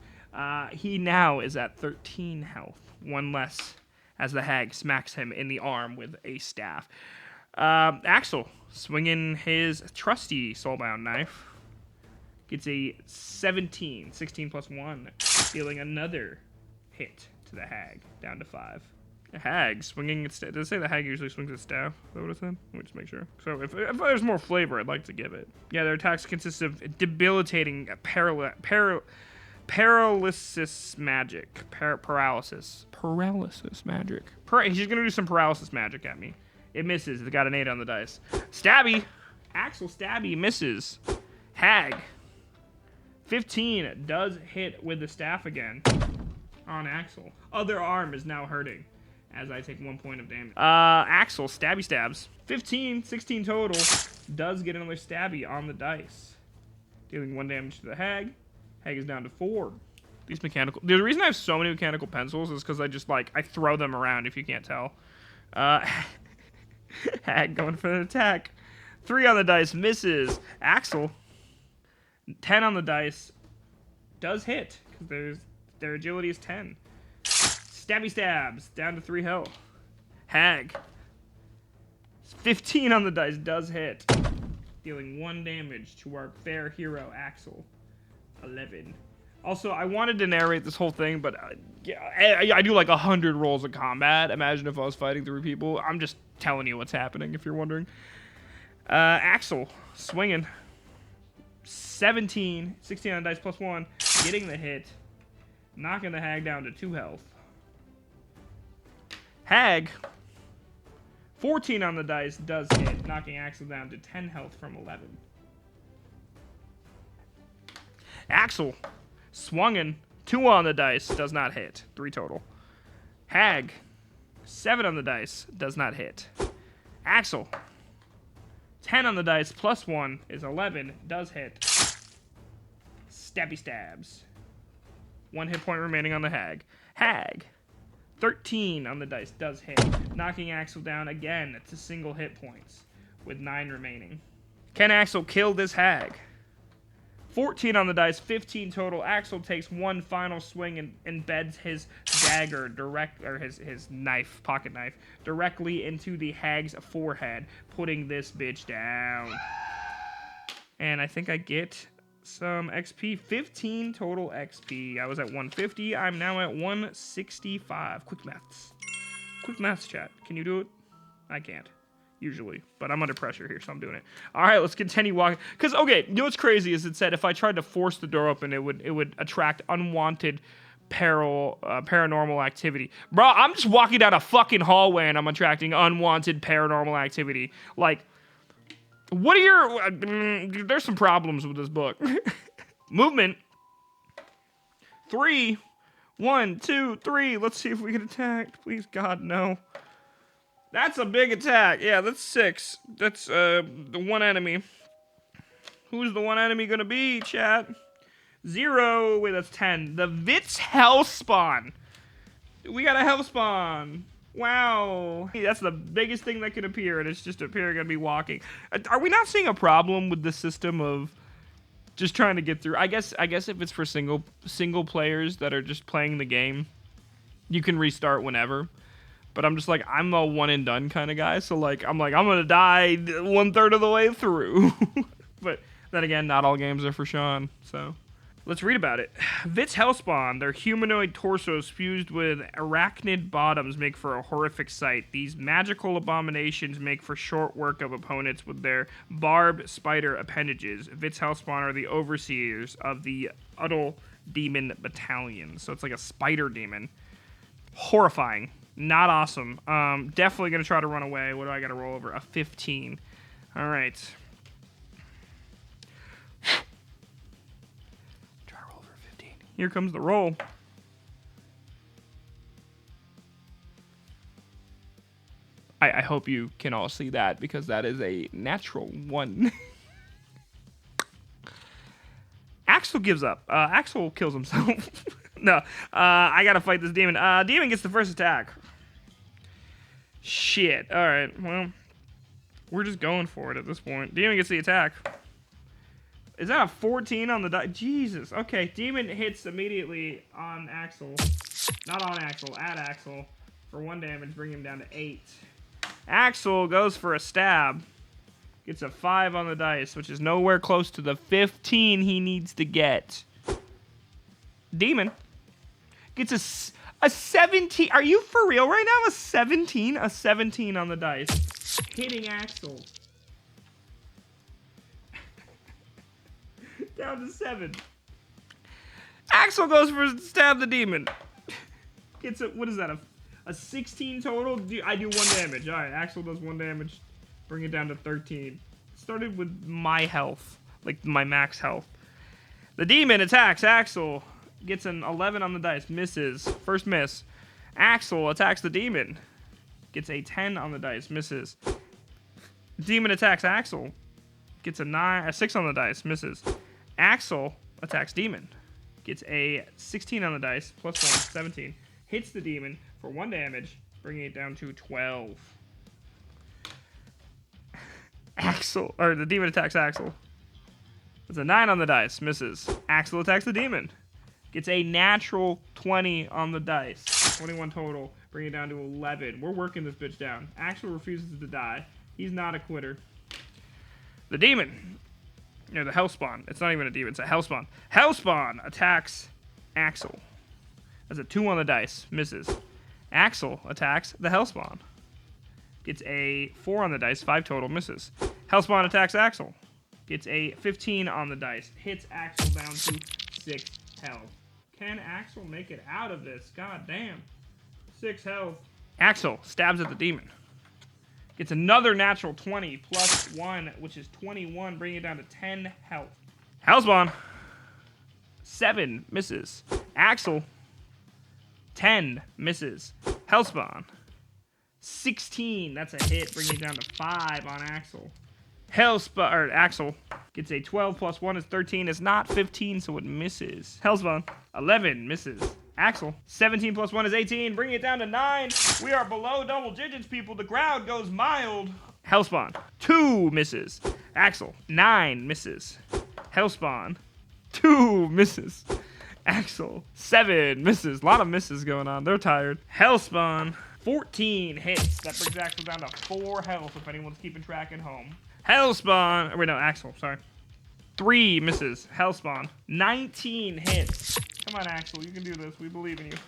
He now is at 13 health, 1 less, as the hag smacks him in the arm with a staff. Axel, swinging his trusty soulbound knife, gets a 17, 16 plus 1, dealing another hit to the hag, down to 5. The hag swinging its staff. Does it say the hag usually swings its staff? Is that what it said? Let me just make sure. So if there's more flavor, I'd like to give it. Yeah, their attacks consist of debilitating paralysis magic. Paralysis magic. He's gonna do some paralysis magic at me. It misses. It got an 8 on the dice. Stabby. Axel Stabby misses. Hag. 15 does hit with the staff again on Axel. Other arm is now hurting as I take 1 point of damage. Axel, stabby stabs. 15, 16 total. Does get another stabby on the dice. Dealing 1 damage to the hag. Hag is down to 4. These mechanical... The reason I have so many mechanical pencils is because I just, I throw them around, if you can't tell. Hag going for an attack. 3 on the dice, misses. Axel, 10 on the dice, does hit, because their agility is 10. Stabby stabs, down to 3 health. Hag, 15 on the dice, does hit, dealing 1 damage to our fair hero, Axel. 11. Also, I wanted to narrate this whole thing, but I do 100 rolls of combat. Imagine if I was fighting 3 people. I'm just telling you what's happening, if you're wondering. Axel, swinging. 17, 16 on the dice plus 1, getting the hit, knocking the hag down to 2 health. Hag, 14 on the dice, does hit, knocking Axel down to 10 health from 11. Axel, swunging, 2 on the dice, does not hit, 3 total. Hag, 7 on the dice, does not hit. Axel, 10 on the dice, plus 1 is 11, does hit. Stabby stabs. 1 hit point remaining on the hag. Hag, 13 on the dice, does hit, knocking Axel down again to single hit points, with 9 remaining. Can Axel kill this hag? 14 on the dice, 15 total. Axel takes 1 final swing and embeds his dagger his knife, pocket knife, directly into the hag's forehead, putting this bitch down. And I think I get some XP. 15 total XP. I was at 150. I'm now at 165. Quick maths. Quick maths, chat. Can you do it? I can't. Usually, but I'm under pressure here, so I'm doing it. All right, let's continue walking. Because, okay, you know what's crazy is it said if I tried to force the door open, it would attract unwanted paranormal activity. Bro, I'm just walking down a fucking hallway and I'm attracting unwanted paranormal activity. What are your... there's some problems with this book. Movement. 3, 1, 2, 3. Let's see if we can attack. Please, God, no. That's a big attack. Yeah, that's 6. That's the one enemy. Who's the one enemy gonna be, chat? 0. Wait, that's 10. The Vitz Hellspawn. We got a Hellspawn. Wow. Hey, that's the biggest thing that could appear, and it's just appearing gonna be walking. Are we not seeing a problem with the system of just trying to get through? I guess if it's for single players that are just playing the game, you can restart whenever. But I'm just like, I'm a one and done kind of guy, so like I'm gonna die 1/3 of the way through. But then again, not all games are for Sean, so let's read about it. Vitz Hellspawn, their humanoid torsos fused with arachnid bottoms make for a horrific sight. These magical abominations make for short work of opponents with their barbed spider appendages. Vitz Hellspawn are the overseers of the Uddle Demon Battalion. So it's like a spider demon. Horrifying. Not awesome. Definitely going to try to run away. What do I got to roll over? A 15. All right. Try to roll over a 15. Here comes the roll. I hope you can all see that because that is a natural 1. Axel gives up. Axel kills himself. No, I gotta fight this demon. Demon gets the first attack. Shit. All right. Well, we're just going for it at this point. Demon gets the attack. Is that a 14 on the die? Jesus. Okay. Demon hits immediately on Axel. Not on Axel. At Axel for 1 damage, bring him down to 8. Axel goes for a stab. Gets a 5 on the dice, which is nowhere close to the 15 he needs to get. Demon gets a 17. Are you for real right now? A 17? A 17 on the dice. Hitting Axel. Down to 7. Axel goes for stab the demon. Gets a, what is that, a 16 total? I do 1 damage. All right, Axel does 1 damage. Bring it down to 13. Started with my health, like my max health. The demon attacks Axel. Gets an 11 on the dice. Misses. First miss. Axel attacks the demon. Gets a 10 on the dice. Misses. Demon attacks Axel. Gets a 6 on the dice. Misses. Axel attacks demon. Gets a 16 on the dice. Plus 1. 17. Hits the demon for 1 damage. Bringing it down to 12. Axel, or the demon attacks Axel. It's a 9 on the dice. Misses. Axel attacks the demon. Gets a natural 20 on the dice. 21 total. Bring it down to 11. We're working this bitch down. Axel refuses to die. He's not a quitter. The demon. The Hellspawn. It's not even a demon. It's a Hellspawn. Hellspawn attacks Axel. That's a 2 on the dice. Misses. Axel attacks the Hellspawn. Gets a 4 on the dice. 5 total. Misses. Hellspawn attacks Axel. Gets a 15 on the dice. Hits Axel down to 6 health. Can Axel make it out of this? God damn. 6 health. Axel stabs at the demon. Gets another natural 20 plus 1, which is 21, bringing it down to 10 health. Hellspawn. 7 misses. Axel. 10 misses. Hellspawn. 16. That's a hit, bringing it down to 5 on Axel. Axel gets a 12 plus 1 is 13. It's not 15, so it misses. Hellspawn, 11 misses. Axel, 17 plus 1 is 18. Bringing it down to 9. We are below double digits, people. The crowd goes mild. Hellspawn, 2 misses. Axel, 9 misses. Hellspawn, 2 misses. Axel, 7 misses. A lot of misses going on. They're tired. Hellspawn, 14 hits. That brings Axel down to 4 health, if anyone's keeping track at home. Hellspawn, wait, no, Axel, sorry. 3 misses. Hellspawn, 19 hits. Come on, Axel, you can do this. We believe in you.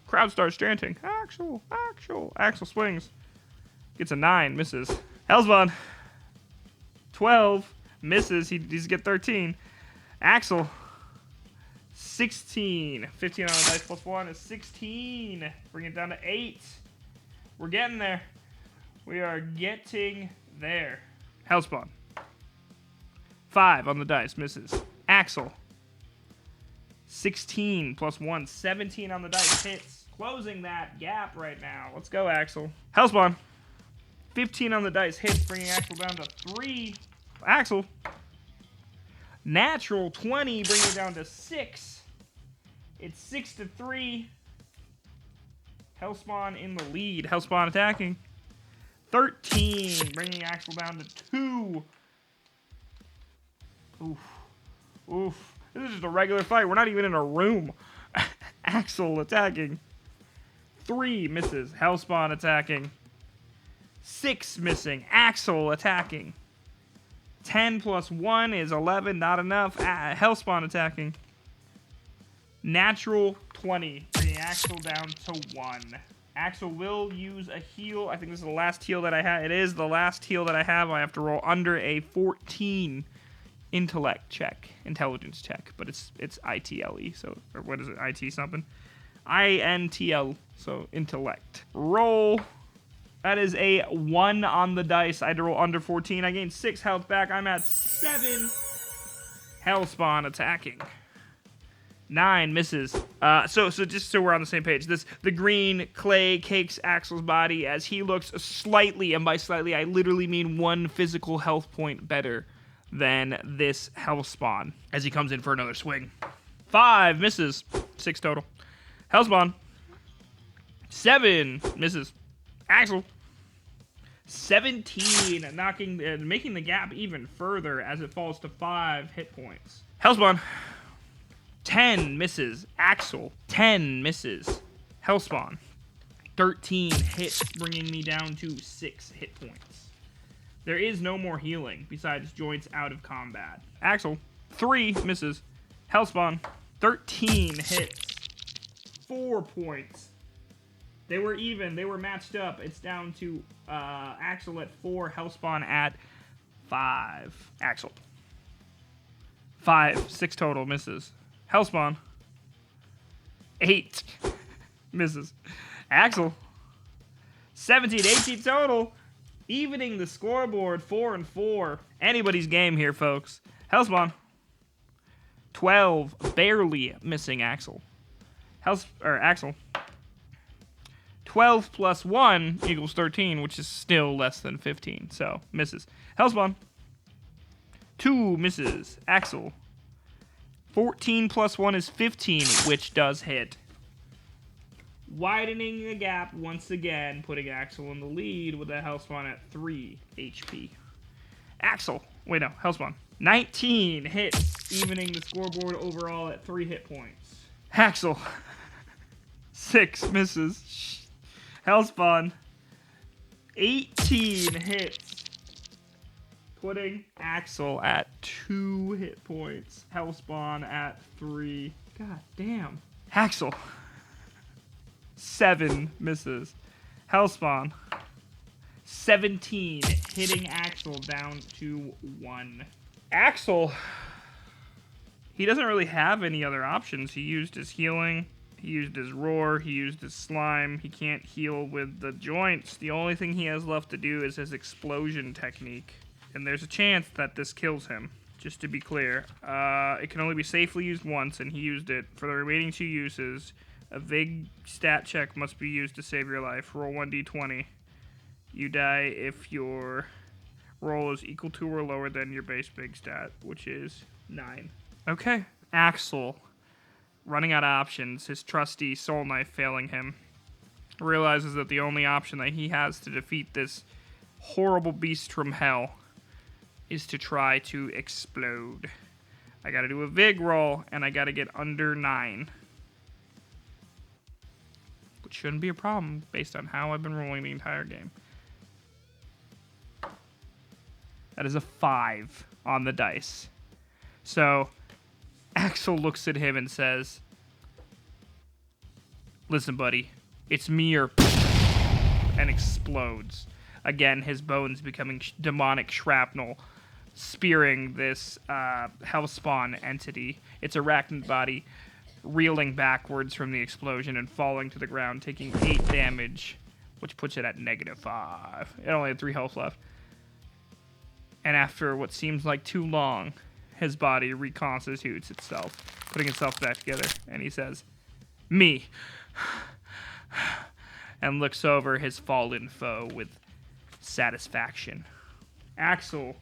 Crowd starts chanting, Axel, Axel. Axel swings. Gets a 9, misses. Hellspawn, 12, misses. He needs to get 13. Axel, 16. 15 on the dice plus 1 is 16. Bring it down to 8. We're getting there. We are getting there. Hellspawn. 5 on the dice. Misses. Axel. 16 plus 1, 17 on the dice hits. Closing that gap right now. Let's go, Axel. Hellspawn. 15 on the dice hits, bringing Axel down to 3. Axel. Natural 20, bringing it down to 6. It's 6-3. Hellspawn in the lead. Hellspawn attacking. 13, bringing Axel down to 2. Oof. Oof. This is just a regular fight. We're not even in a room. Axel attacking. 3 misses. Hellspawn attacking. 6 missing. Axel attacking. 10 plus 1 is 11. Not enough. Hellspawn attacking. Natural 20. Bringing Axel down to 1. Axel will use a heal. I think this is the last heal that I have. It is the last heal that I have. I have to roll under a 14 intelligence check, but it's ITLE, so, or what is it, IT something? INTL, so intellect. Roll. That is a 1 on the dice. I had to roll under 14. I gained 6 health back. I'm at 7. Hellspawn attacking. 9 misses. So just so we're on the same page, the green clay cakes Axel's body as he looks slightly, and by slightly I literally mean 1 physical health point better than this Hellspawn as he comes in for another swing. 5 misses. 6 total. Hellspawn. 7 misses. Axel. 17, making the gap even further as it falls to 5 hit points. Hellspawn. 10 misses. Axel. 10 misses. Hellspawn. 13 hits, bringing me down to 6 hit points. There is no more healing besides joints out of combat. Axel, 3 misses. Hellspawn, 13 hits. 4 points. They were even. They were matched up. It's down to Axel at 4, Hellspawn at 5. Axel. 5, 6 total misses. Hellspawn. 8 misses. Axel. 17, 18 total. Evening the scoreboard, 4-4. Anybody's game here, folks. Hellspawn. 12, barely missing Axel. Axel. 12 plus 1 equals 13, which is still less than 15, so misses. Hellspawn. 2 misses. Axel. 14 plus 1 is 15, which does hit. Widening the gap once again, putting Axel in the lead with a Hellspawn at 3 HP. Axel. Wait, no. Hellspawn. 19 hits, evening the scoreboard overall at 3 hit points. Axel. 6 misses. Hellspawn. 18 hits, putting Axel at 2 hit points. Hellspawn at 3. God damn. Axel. 7 misses. Hellspawn. 17, hitting Axel down to 1. Axel, he doesn't really have any other options. He used his healing, he used his roar, he used his slime. He can't heal with the joints. The only thing he has left to do is his explosion technique. And there's a chance that this kills him, just to be clear. It can only be safely used once, and he used it. For the remaining 2 uses, a vague stat check must be used to save your life. Roll 1d20. You die if your roll is equal to or lower than your base big stat, which is 9. Okay. Axel, running out of options, his trusty soul knife failing him, realizes that the only option that he has to defeat this horrible beast from hell is to try to explode. I gotta do a vig roll, and I gotta get under 9. Which shouldn't be a problem, based on how I've been rolling the entire game. That is a 5 on the dice. So, Axel looks at him and says, "Listen, buddy, it's me or..." and explodes. Again, his bones becoming demonic shrapnel, spearing this Hellspawn entity, its arachnid body, reeling backwards from the explosion and falling to the ground, taking 8 damage, which puts it at -5. It only had 3 health left. And after what seems like too long, His body reconstitutes itself, putting itself back together. And he says, "Me." And looks over his fallen foe with satisfaction. Axel,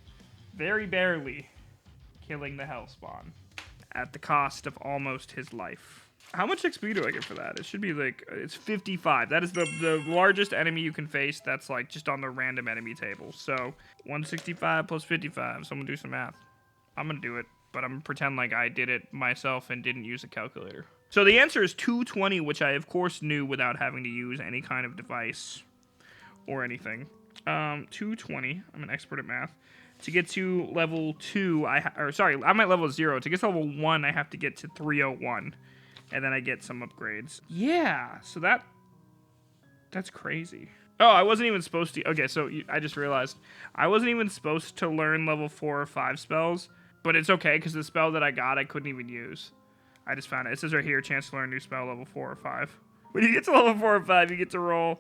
very barely, killing the Hellspawn at the cost of almost his life. How much XP do I get for that? It should be like, it's 55. That is the largest enemy you can face that's like just on the random enemy table. So 165 plus 55. Someone do some math. I'm gonna do it, but I'm gonna pretend like I did it myself and didn't use a calculator. So the answer is 220, which I of course knew without having to use any kind of device or anything. 220, I'm an expert at math. To get to level 2, I'm at level 0. To get to level 1, I have to get to 301. And then I get some upgrades. Yeah, so that's crazy. Oh, I wasn't even supposed to... Okay, so I just realized. I wasn't even supposed to learn level 4 or 5 spells. But it's okay, because the spell that I got, I couldn't even use. I just found it. It says right here, chance to learn a new spell level 4 or 5. When you get to level 4 or 5, you get to roll...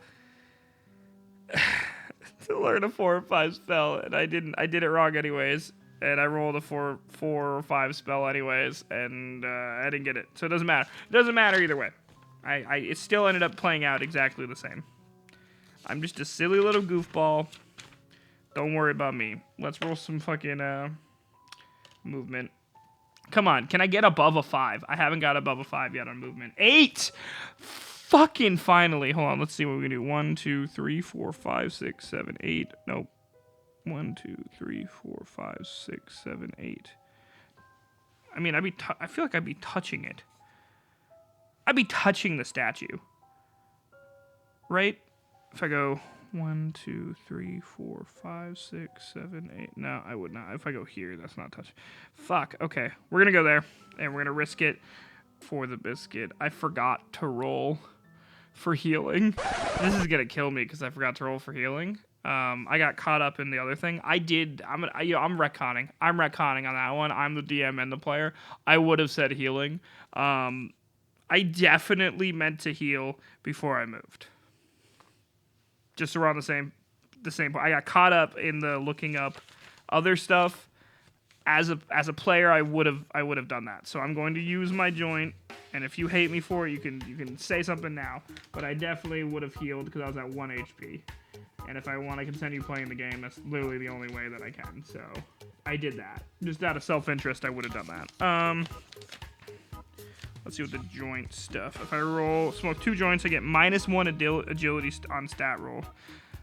to learn a 4 or 5 spell. And I did it wrong anyways. And I rolled a 4 or 5 spell anyways, and I didn't get it. So it doesn't matter. It doesn't matter either way. It still ended up playing out exactly the same. I'm just a silly little goofball. Don't worry about me. Let's roll some fucking movement. Come on, can I get above a 5? I haven't got above a 5 yet on movement. 8! Fucking finally. Hold on, let's see what we can do. 1, 2, 3, 4, 5, 6, 7, 8. Nope. 1, 2, 3, 4, 5, 6, 7, 8. I mean, I feel like I'd be touching it. I'd be touching the statue. Right? If I go 1, 2, 3, 4, 5, 6, 7, 8. No, I would not. If I go here, that's not touch. Fuck. Okay. We're going to go there. And we're going to risk it for the biscuit. I forgot to roll for healing. This is going to kill me because I forgot to roll for healing. I got caught up in the other thing. I'm retconning. I'm retconning on that one. I'm the DM and the player. I would have said healing. I definitely meant to heal before I moved. Just so we're on the same point. I got caught up in the looking up other stuff. As a player, I would have done that. So I'm going to use my joint. And if you hate me for it, you can say something now. But I definitely would have healed because I was at 1 HP. And if I want to continue playing the game, that's literally the only way that I can. So I did that. Just out of self-interest, I would have done that. Let's see what the joint stuff. If I smoke 2 joints, I get -1 agility on stat roll.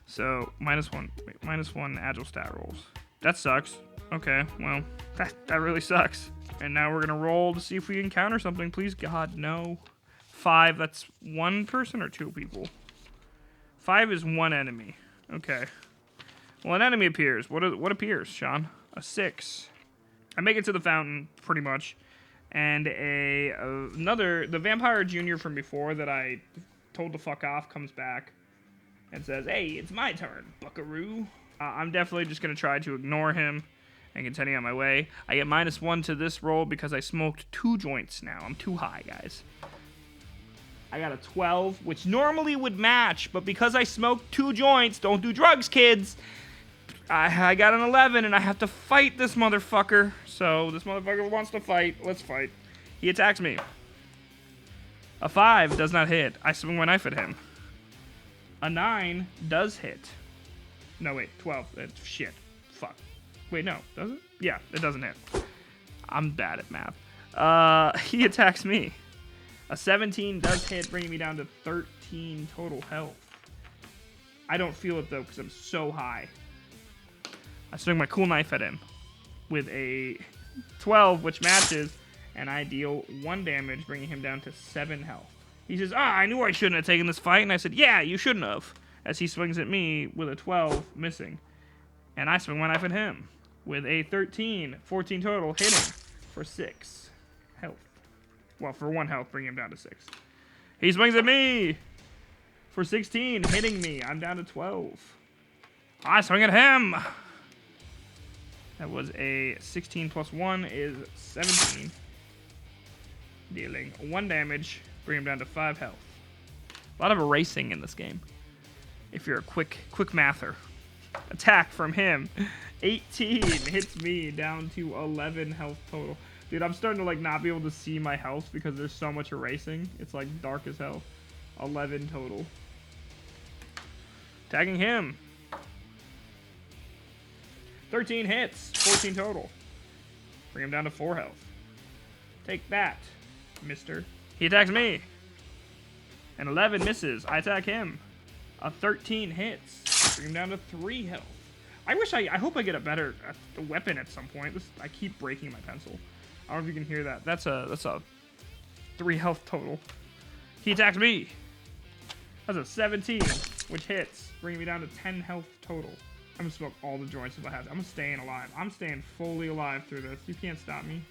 So -1 agile stat rolls. That sucks. Okay, well, that really sucks. And now we're gonna roll to see if we encounter something. Please, God, no. 5. That's 1 person or 2 people. 5 is 1 enemy. Okay. Well, an enemy appears. What appears, Sean? A 6. I make it to the fountain, pretty much. And the vampire junior from before that I told to fuck off comes back and says, "Hey, it's my turn, buckaroo." I'm definitely just going to try to ignore him and continue on my way. I get -1 to this roll because I smoked 2 joints now. I'm too high, guys. I got a 12, which normally would match, but because I smoked 2 joints, don't do drugs, kids, I got an 11, and I have to fight this motherfucker. So this motherfucker wants to fight. Let's fight. He attacks me. A 5 does not hit. I swing my knife at him. A 9 does hit. No, wait, 12. Shit. Fuck. Wait, no. Does it? Yeah, it doesn't hit. I'm bad at math. He attacks me. A 17 does hit, bringing me down to 13 total health. I don't feel it, though, because I'm so high. I swing my cool knife at him with a 12, which matches, and I deal 1 damage, bringing him down to 7 health. He says, I knew I shouldn't have taken this fight, and I said, yeah, you shouldn't have, as he swings at me with a 12, missing. And I swing my knife at him with a 13, 14 total, hitting for 6 health. Well, for 1 health, bringing him down to 6. He swings at me for 16, hitting me. I'm down to 12. I swing at him. That was a 16 plus 1 is 17. Dealing 1 damage, bring him down to 5 health. A lot of erasing in this game. If you're a quick mather. Attack from him 18 hits me, down to 11 health total. Dude, I'm starting to like not be able to see my health because there's so much erasing. It's like dark as hell. 11 total. Tagging him. 13 hits, 14 total. Bring him down to 4 health. Take that, mister. He attacks me. And 11 misses. I attack him. A 13 hits. Bring him down to 3 health. I hope I get a better weapon at some point. I keep breaking my pencil. I don't know if you can hear that. That's a 3 health total. He attacks me. That's a 17, which hits, bringing me down to 10 health total. I'm gonna smoke all the joints if I have to. I'm staying alive. I'm staying fully alive through this. You can't stop me.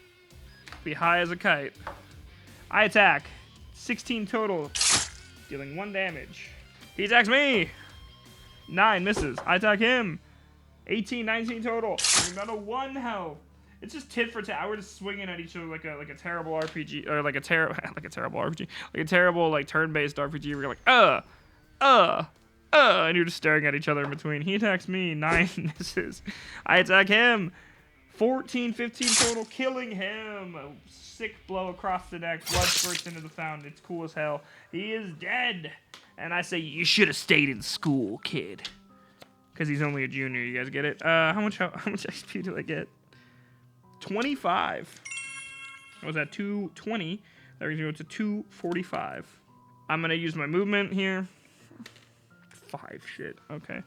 Be high as a kite. I attack. 16 total, dealing 1 damage. He attacks me. 9 misses. I attack him. 18, 19 total. Bringing down to 1 health. It's just tit for tat. We're just swinging at each other like a terrible RPG, or like a terrible RPG, like a terrible like turn-based RPG. We're like and you're just staring at each other in between. He attacks me. 9 misses. I attack him. 14, 15 total, killing him. A sick blow across the neck. Blood spurts into the fountain. It's cool as hell. He is dead. And I say, you should have stayed in school, kid. Because he's only a junior. You guys get it? How much XP do I get? 25. I was at 220. That brings me to 245. I'm going to use my movement here. 5, shit. Okay.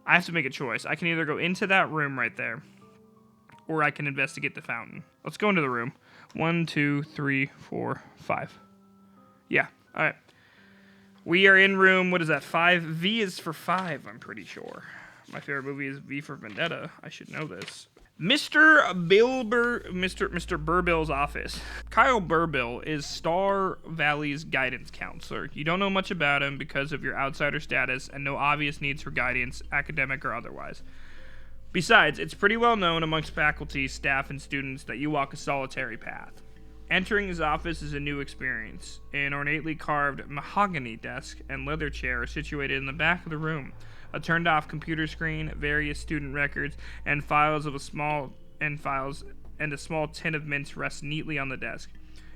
I have to make a choice. I can either go into that room right there, or I can investigate the fountain. Let's go into the room. 1, 2, 3, 4, 5. Yeah. All right. We are in room, what is that, 5? V is for 5, I'm pretty sure. My favorite movie is V for Vendetta. I should know this. Mr. Burbill's office. Kyle Burbill is Star Valley's guidance counselor. You don't know much about him because of your outsider status and no obvious needs for guidance, academic or otherwise. Besides, it's pretty well known amongst faculty, staff, and students that you walk a solitary path. Entering his office is a new experience. An ornately carved mahogany desk and leather chair are situated in the back of the room. A turned-off computer screen, various student records, and a small tin of mints rest neatly on the desk.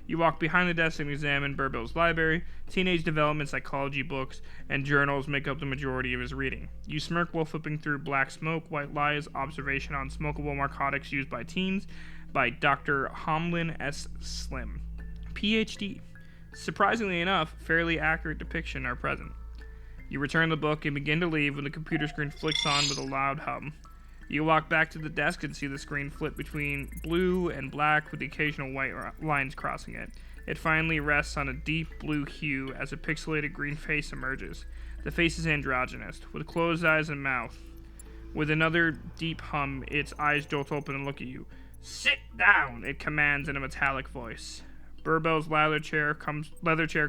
You walk behind the desk and examine Burbill's library. Teenage development psychology books and journals make up the majority of his reading. You smirk while flipping through Black Smoke, White Lies, Observation on Smokable Narcotics Used by Teens by Dr. Homlin S. Slim, Ph.D. Surprisingly enough, fairly accurate depiction are present. You return the book and begin to leave when the computer screen flicks on with a loud hum. You walk back to the desk and see the screen flip between blue and black with the occasional white lines crossing it. It finally rests on a deep blue hue as a pixelated green face emerges. The face is androgynous, with closed eyes and mouth. With another deep hum, its eyes jolt open and look at you. "Sit down," it commands in a metallic voice. Burbill's leather chair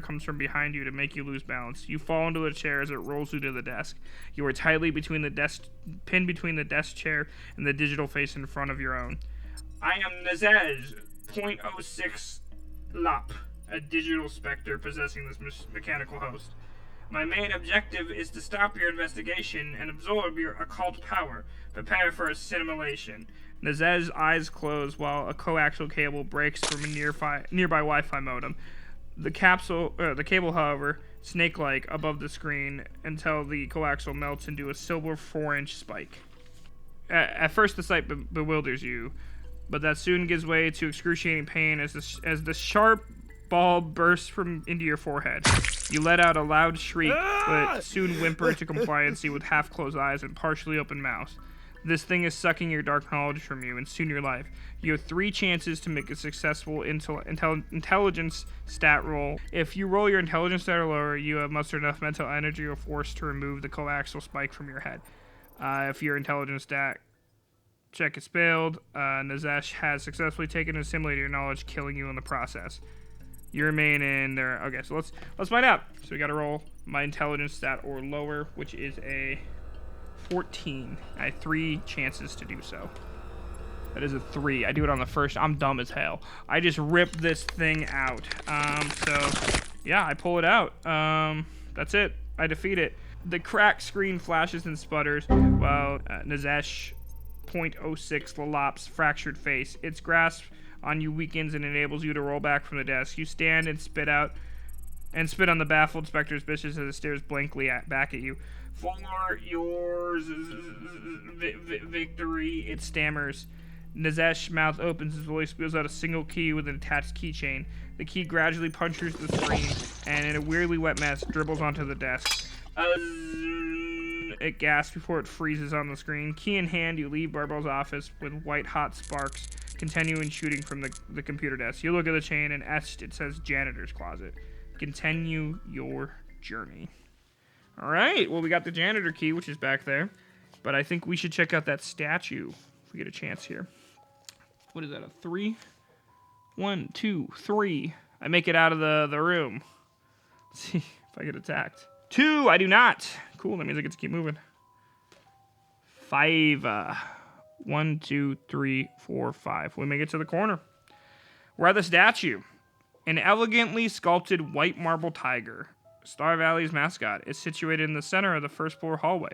comes from behind you to make you lose balance. You fall into the chair as it rolls you to the desk. You are tightly pinned between the desk chair and the digital face in front of your own. "I am Nazaj, .06 Lop, a digital specter possessing this mechanical host. My main objective is to stop your investigation and absorb your occult power. Prepare for assimilation." Nazaj's eyes close while a coaxial cable breaks from a nearby Wi-Fi modem. The cable, however, snake-like above the screen until the coaxial melts into a silver 4-inch spike. At first, the sight bewilders you, but that soon gives way to excruciating pain as the sharp ball bursts into your forehead. You let out a loud shriek, but soon whimper to compliancy with half-closed eyes and partially open mouth. This thing is sucking your dark knowledge from you and soon your life. You have 3 chances to make a successful intelligence stat roll. If you roll your intelligence stat or lower, you have mustered enough mental energy or force to remove the coaxial spike from your head. If your intelligence stat check is failed, Nazesh has successfully taken and assimilated your knowledge, killing you in the process. You remain in there. Okay, so let's find out. So we gotta roll my intelligence stat or lower, which is a 14. I have 3 chances to do so. That is a 3. I do it on the first. I'm dumb as hell. I just rip this thing out. So yeah, I pull it out. That's it. I defeat it. The cracked screen flashes and sputters while Nazesh .06 Lalop's fractured face. Its grasp on you weakens and enables you to roll back from the desk. You stand and spit on the baffled Spectre's bitches as it stares blankly back at you. For yours victory, it stammers. Nazesh's mouth opens as Willie spills out a single key with an attached keychain. The key gradually punctures the screen, and in a weirdly wet mess, dribbles onto the desk. It gasps before it freezes on the screen. Key in hand, you leave Barbell's office with white-hot sparks continuing shooting from the computer desk. You look at the chain, and etched it says janitor's closet. Continue your journey. All right, well, we got the janitor key, which is back there, but I think we should check out that statue if we get a chance here. What is that, a 3? 1, 2, 3. I make it out of the room. Let's see if I get attacked. 2, I do not. Cool, that means I get to keep moving. 5. 1, 2, 3, 4, 5. We make it to the corner. We're at the statue. An elegantly sculpted white marble tiger, Star Valley's mascot, is situated in the center of the first floor hallway.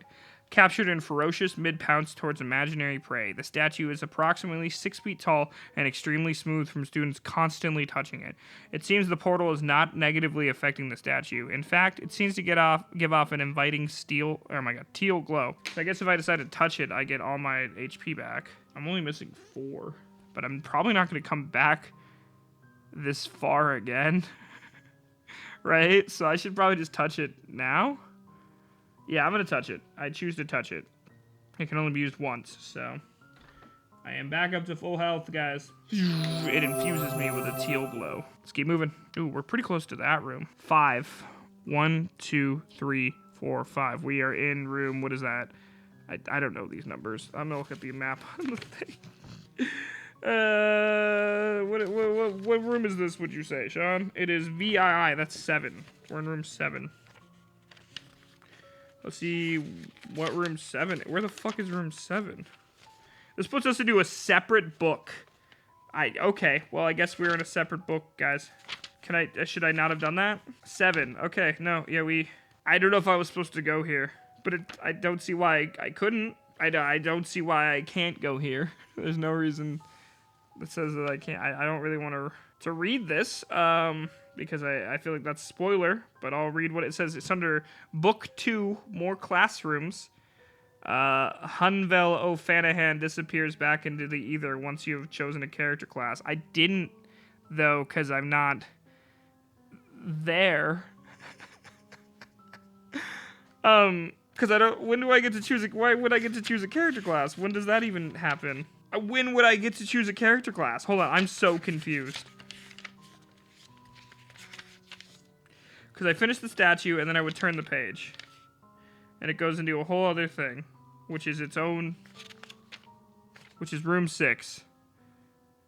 Captured in ferocious mid-pounce towards imaginary prey, the statue is approximately 6 feet tall and extremely smooth from students constantly touching it. It seems the portal is not negatively affecting the statue. In fact, it seems to give off an inviting teal glow. So I guess if I decide to touch it, I get all my HP back. I'm only missing 4, but I'm probably not going to come back this far again. Right? So I should probably just touch it now. Yeah, I'm going to touch it. I choose to touch it. It can only be used once, so I am back up to full health, guys. It infuses me with a teal glow. Let's keep moving. Ooh, we're pretty close to that room. 5. 1, 2, 3, 4, 5. We are in room, what is that? I don't know these numbers. I'm going to look at the map on the thing. What room is this, would you say, Sean? It is VII. That's 7. We're in room 7. Let's see what room 7. Where the fuck is room 7? This puts us into a separate book. Okay. Well, I guess we're in a separate book, guys. Should I not have done that? 7. Okay. No. Yeah, I don't know if I was supposed to go here, but I don't see why I couldn't. I don't see why I can't go here. There's no reason that says that I can't. I don't really want to read this. Because I feel like that's a spoiler, but I'll read what it says. It's under Book 2, More Classrooms. Hunvel O'Fanahan disappears back into the ether once you have chosen a character class. I didn't, though, because I'm not there. Because I don't. When do I get to choose? Why would I get to choose a character class? When does that even happen? When would I get to choose a character class? Hold on, I'm so confused. Because I finished the statue, and then I would turn the page. And it goes into a whole other thing, which is its own, which is room 6.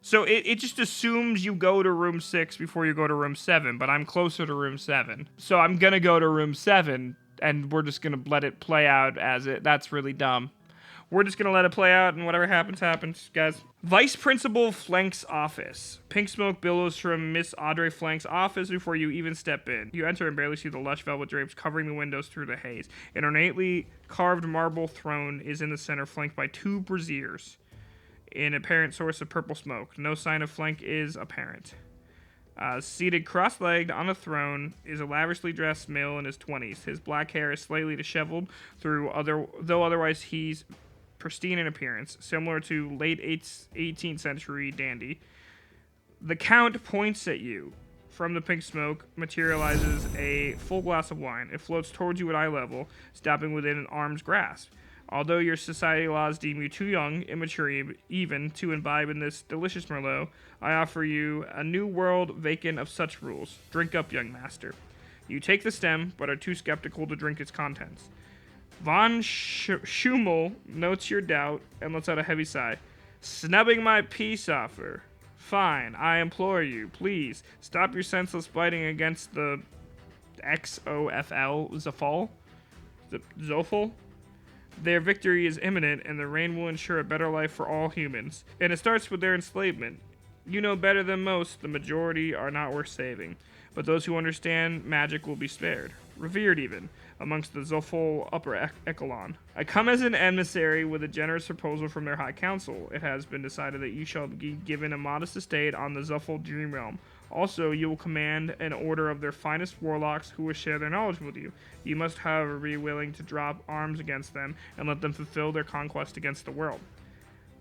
So it just assumes you go to room 6 before you go to room 7, but I'm closer to room 7. So I'm going to go to room 7, and we're just going to let it play out as it. That's really dumb. We're just going to let it play out, and whatever happens, happens, guys. Vice Principal Flank's office. Pink smoke billows from Miss Audrey Flank's office before you even step in. You enter and barely see the lush velvet drapes covering the windows through the haze. An ornately carved marble throne is in the center, flanked by 2 braziers. An apparent source of purple smoke. No sign of Flank is apparent. Seated cross-legged on a throne is a lavishly dressed male in his 20s. His black hair is slightly disheveled, though otherwise he's pristine in appearance, similar to late 18th century dandy. The Count points at you. From the pink smoke materializes a full glass of wine. It floats towards you at eye level, stopping within an arm's grasp. Although your society laws deem you too young, immature even, to imbibe in this delicious Merlot, I offer you a new world vacant of such rules. Drink up, young master. You take the stem, but are too skeptical to drink its contents. Von Schummel notes your doubt and lets out a heavy sigh. Snubbing my peace offer. Fine, I implore you, please, stop your senseless fighting against the XOFL Zoful. Their victory is imminent, and the reign will ensure a better life for all humans. And it starts with their enslavement. You know better than most, the majority are not worth saving. But those who understand magic will be spared. revered even, amongst the Zophol upper echelon. I come as an emissary with a generous proposal from their high council. It has been decided that you shall be given a modest estate on the Zophol dream realm. Also, you will command an order of their finest warlocks who will share their knowledge with you. You must, however, be willing to drop arms against them and let them fulfill their conquest against the world.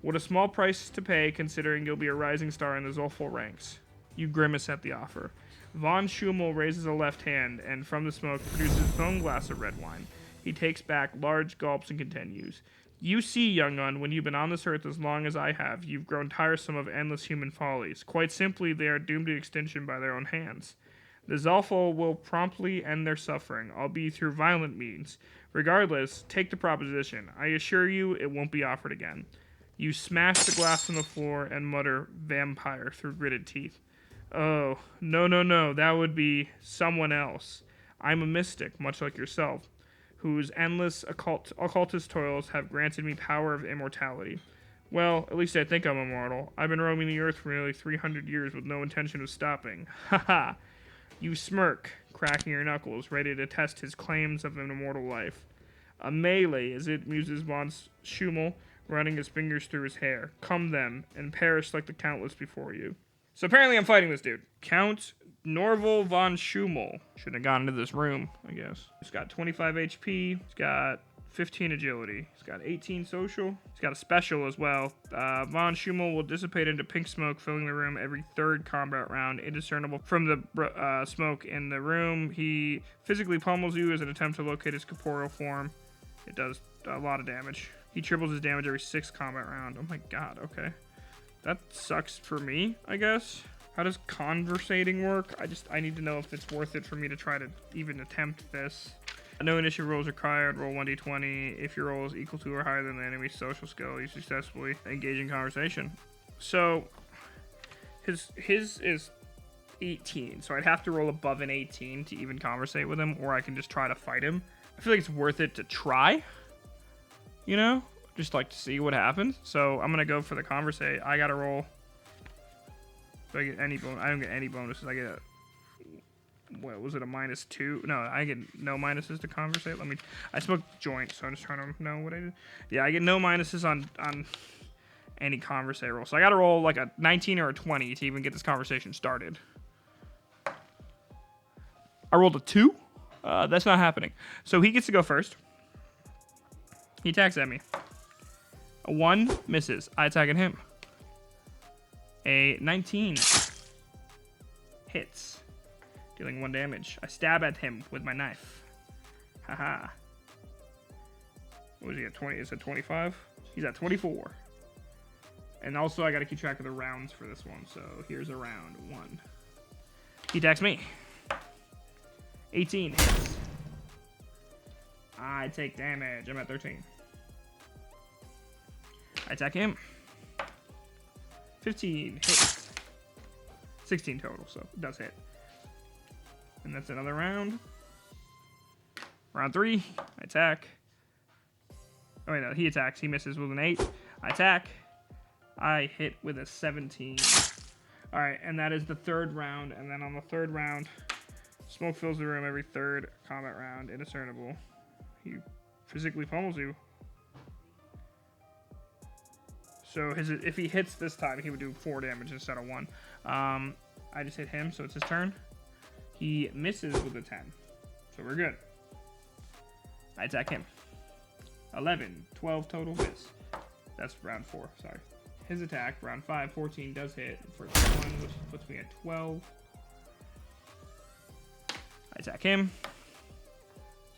What a small price to pay, considering you'll be a rising star in the Zophol ranks. You grimace at the offer. Von Schummel raises a left hand, and from the smoke produces his own glass of red wine. He takes back large gulps and continues. You see, young un, when you've been on this earth as long as I have, you've grown tiresome of endless human follies. Quite simply, they are doomed to extinction by their own hands. The Zophol will promptly end their suffering, albeit through violent means. Regardless, take the proposition. I assure you it won't be offered again. You smash the glass on the floor and mutter, vampire, through gritted teeth. Oh, no, that would be someone else. I'm a mystic, much like yourself, whose endless occultist toils have granted me power of immortality. Well, at least I think I'm immortal. I've been roaming the earth for nearly 300 years with no intention of stopping. Ha ha! You smirk, cracking your knuckles, ready to test his claims of an immortal life. A melee, as it muses von Schummel, running his fingers through his hair. Come then, and perish like the countless before you. So apparently I'm fighting this dude. Count Norval von Schummel. Shouldn't have gone into this room, I guess. He's got 25 HP. He's got 15 agility. He's got 18 social. He's got a special as well. Von Schummel will dissipate into pink smoke, filling the room every third combat round, indiscernible from the smoke in the room. He physically pummels you as an attempt to locate his corporeal form. It does a lot of damage. He triples his damage every 6th combat round. Oh my god, okay. That sucks for me, I guess. How does conversating work? I need to know if it's worth it for me to try to even attempt this. No initiative rolls required. Roll 1d20. If your roll is equal to or higher than the enemy's social skill, you successfully engage in conversation. So, his is 18. So I'd have to roll above an 18 to even conversate with him, or I can just try to fight him. I feel like it's worth it to try. You know? Just like to see what happens. So I'm gonna go for the conversate. I gotta roll. Do I get any bonus? I don't get any bonuses. I get a, what was it, a -2? No, I get no minuses to conversate. I smoked joint, so I'm just trying to know what I did. Yeah, I get no minuses on any conversate roll. So I gotta roll like a 19 or a 20 to even get this conversation started. I rolled a 2. That's not happening. So he gets to go first. He attacks at me. A 1 misses. I attack at him. A 19 hits, dealing 1 damage. I stab at him with my knife. Haha. What was he at 20? Is it 25? He's at 24. And also I gotta keep track of the rounds for this one. So here's a round 1. He attacks me. 18 hits. I take damage. I'm at 13. I attack him. 15 hits. 16 total, so it does hit. And that's another round. Round 3. I attack. Oh wait, no, he attacks. He misses with an 8. I attack. I hit with a 17. Alright, and that is the 3rd round. And then on the 3rd round, smoke fills the room every 3rd combat round. Indiscernible. He physically pummels you. So if he hits this time, he would do 4 damage instead of 1. I just hit him, so it's his turn. He misses with a 10. So we're good. I attack him. 11, 12 total miss. That's round 4, sorry. His attack, round 5, 14 does hit for 1, which puts me at 12. I attack him.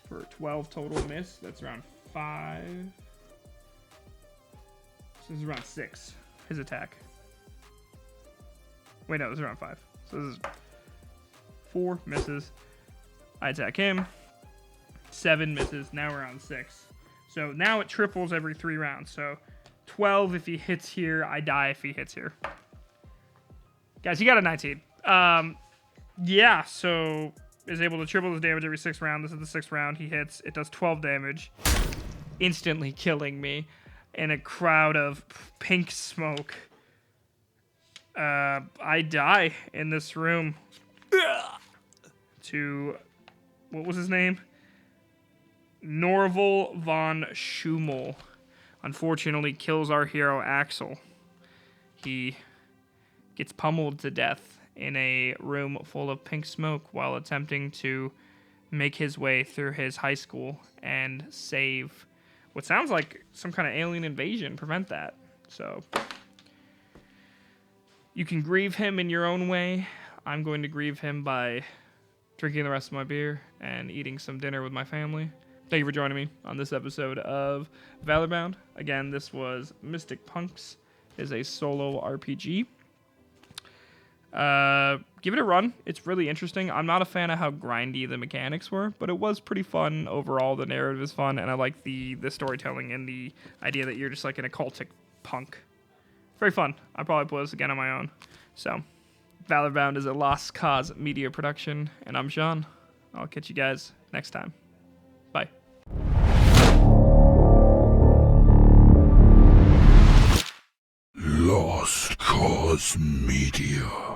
For 12 total miss. That's round 5. This is round 6. His attack. Wait, no, this is round 5. So this is 4 misses. I attack him. 7 misses. Now we're on 6. So now it triples every 3 rounds. So 12 if he hits here. I die if he hits here. Guys, he got a 19. Yeah, so is able to triple his damage every 6th round. This is the 6th round. He hits. It does 12 damage. Instantly killing me. In a crowd of pink smoke. I die in this room to what was his name? Norval von Schumel unfortunately kills our hero Axel. He gets pummeled to death in a room full of pink smoke while attempting to make his way through his high school and save what sounds like some kind of alien invasion, prevent that. So you can grieve him in your own way. I'm going to grieve him by drinking the rest of my beer and eating some dinner with my family. Thank you for joining me on this episode of ValorBound. Again, this was Mystic Punks. It is a solo RPG. Give it a run. It's really interesting. I'm not a fan of how grindy the mechanics were, but it was pretty fun overall. The narrative is fun, and I like the storytelling and the idea that you're just like an occultic punk. Very fun. I'll probably play this again on my own. So, ValorBound is a Lost Cause media production, and I'm Sean. I'll catch you guys next time. Bye. Lost Cause Media.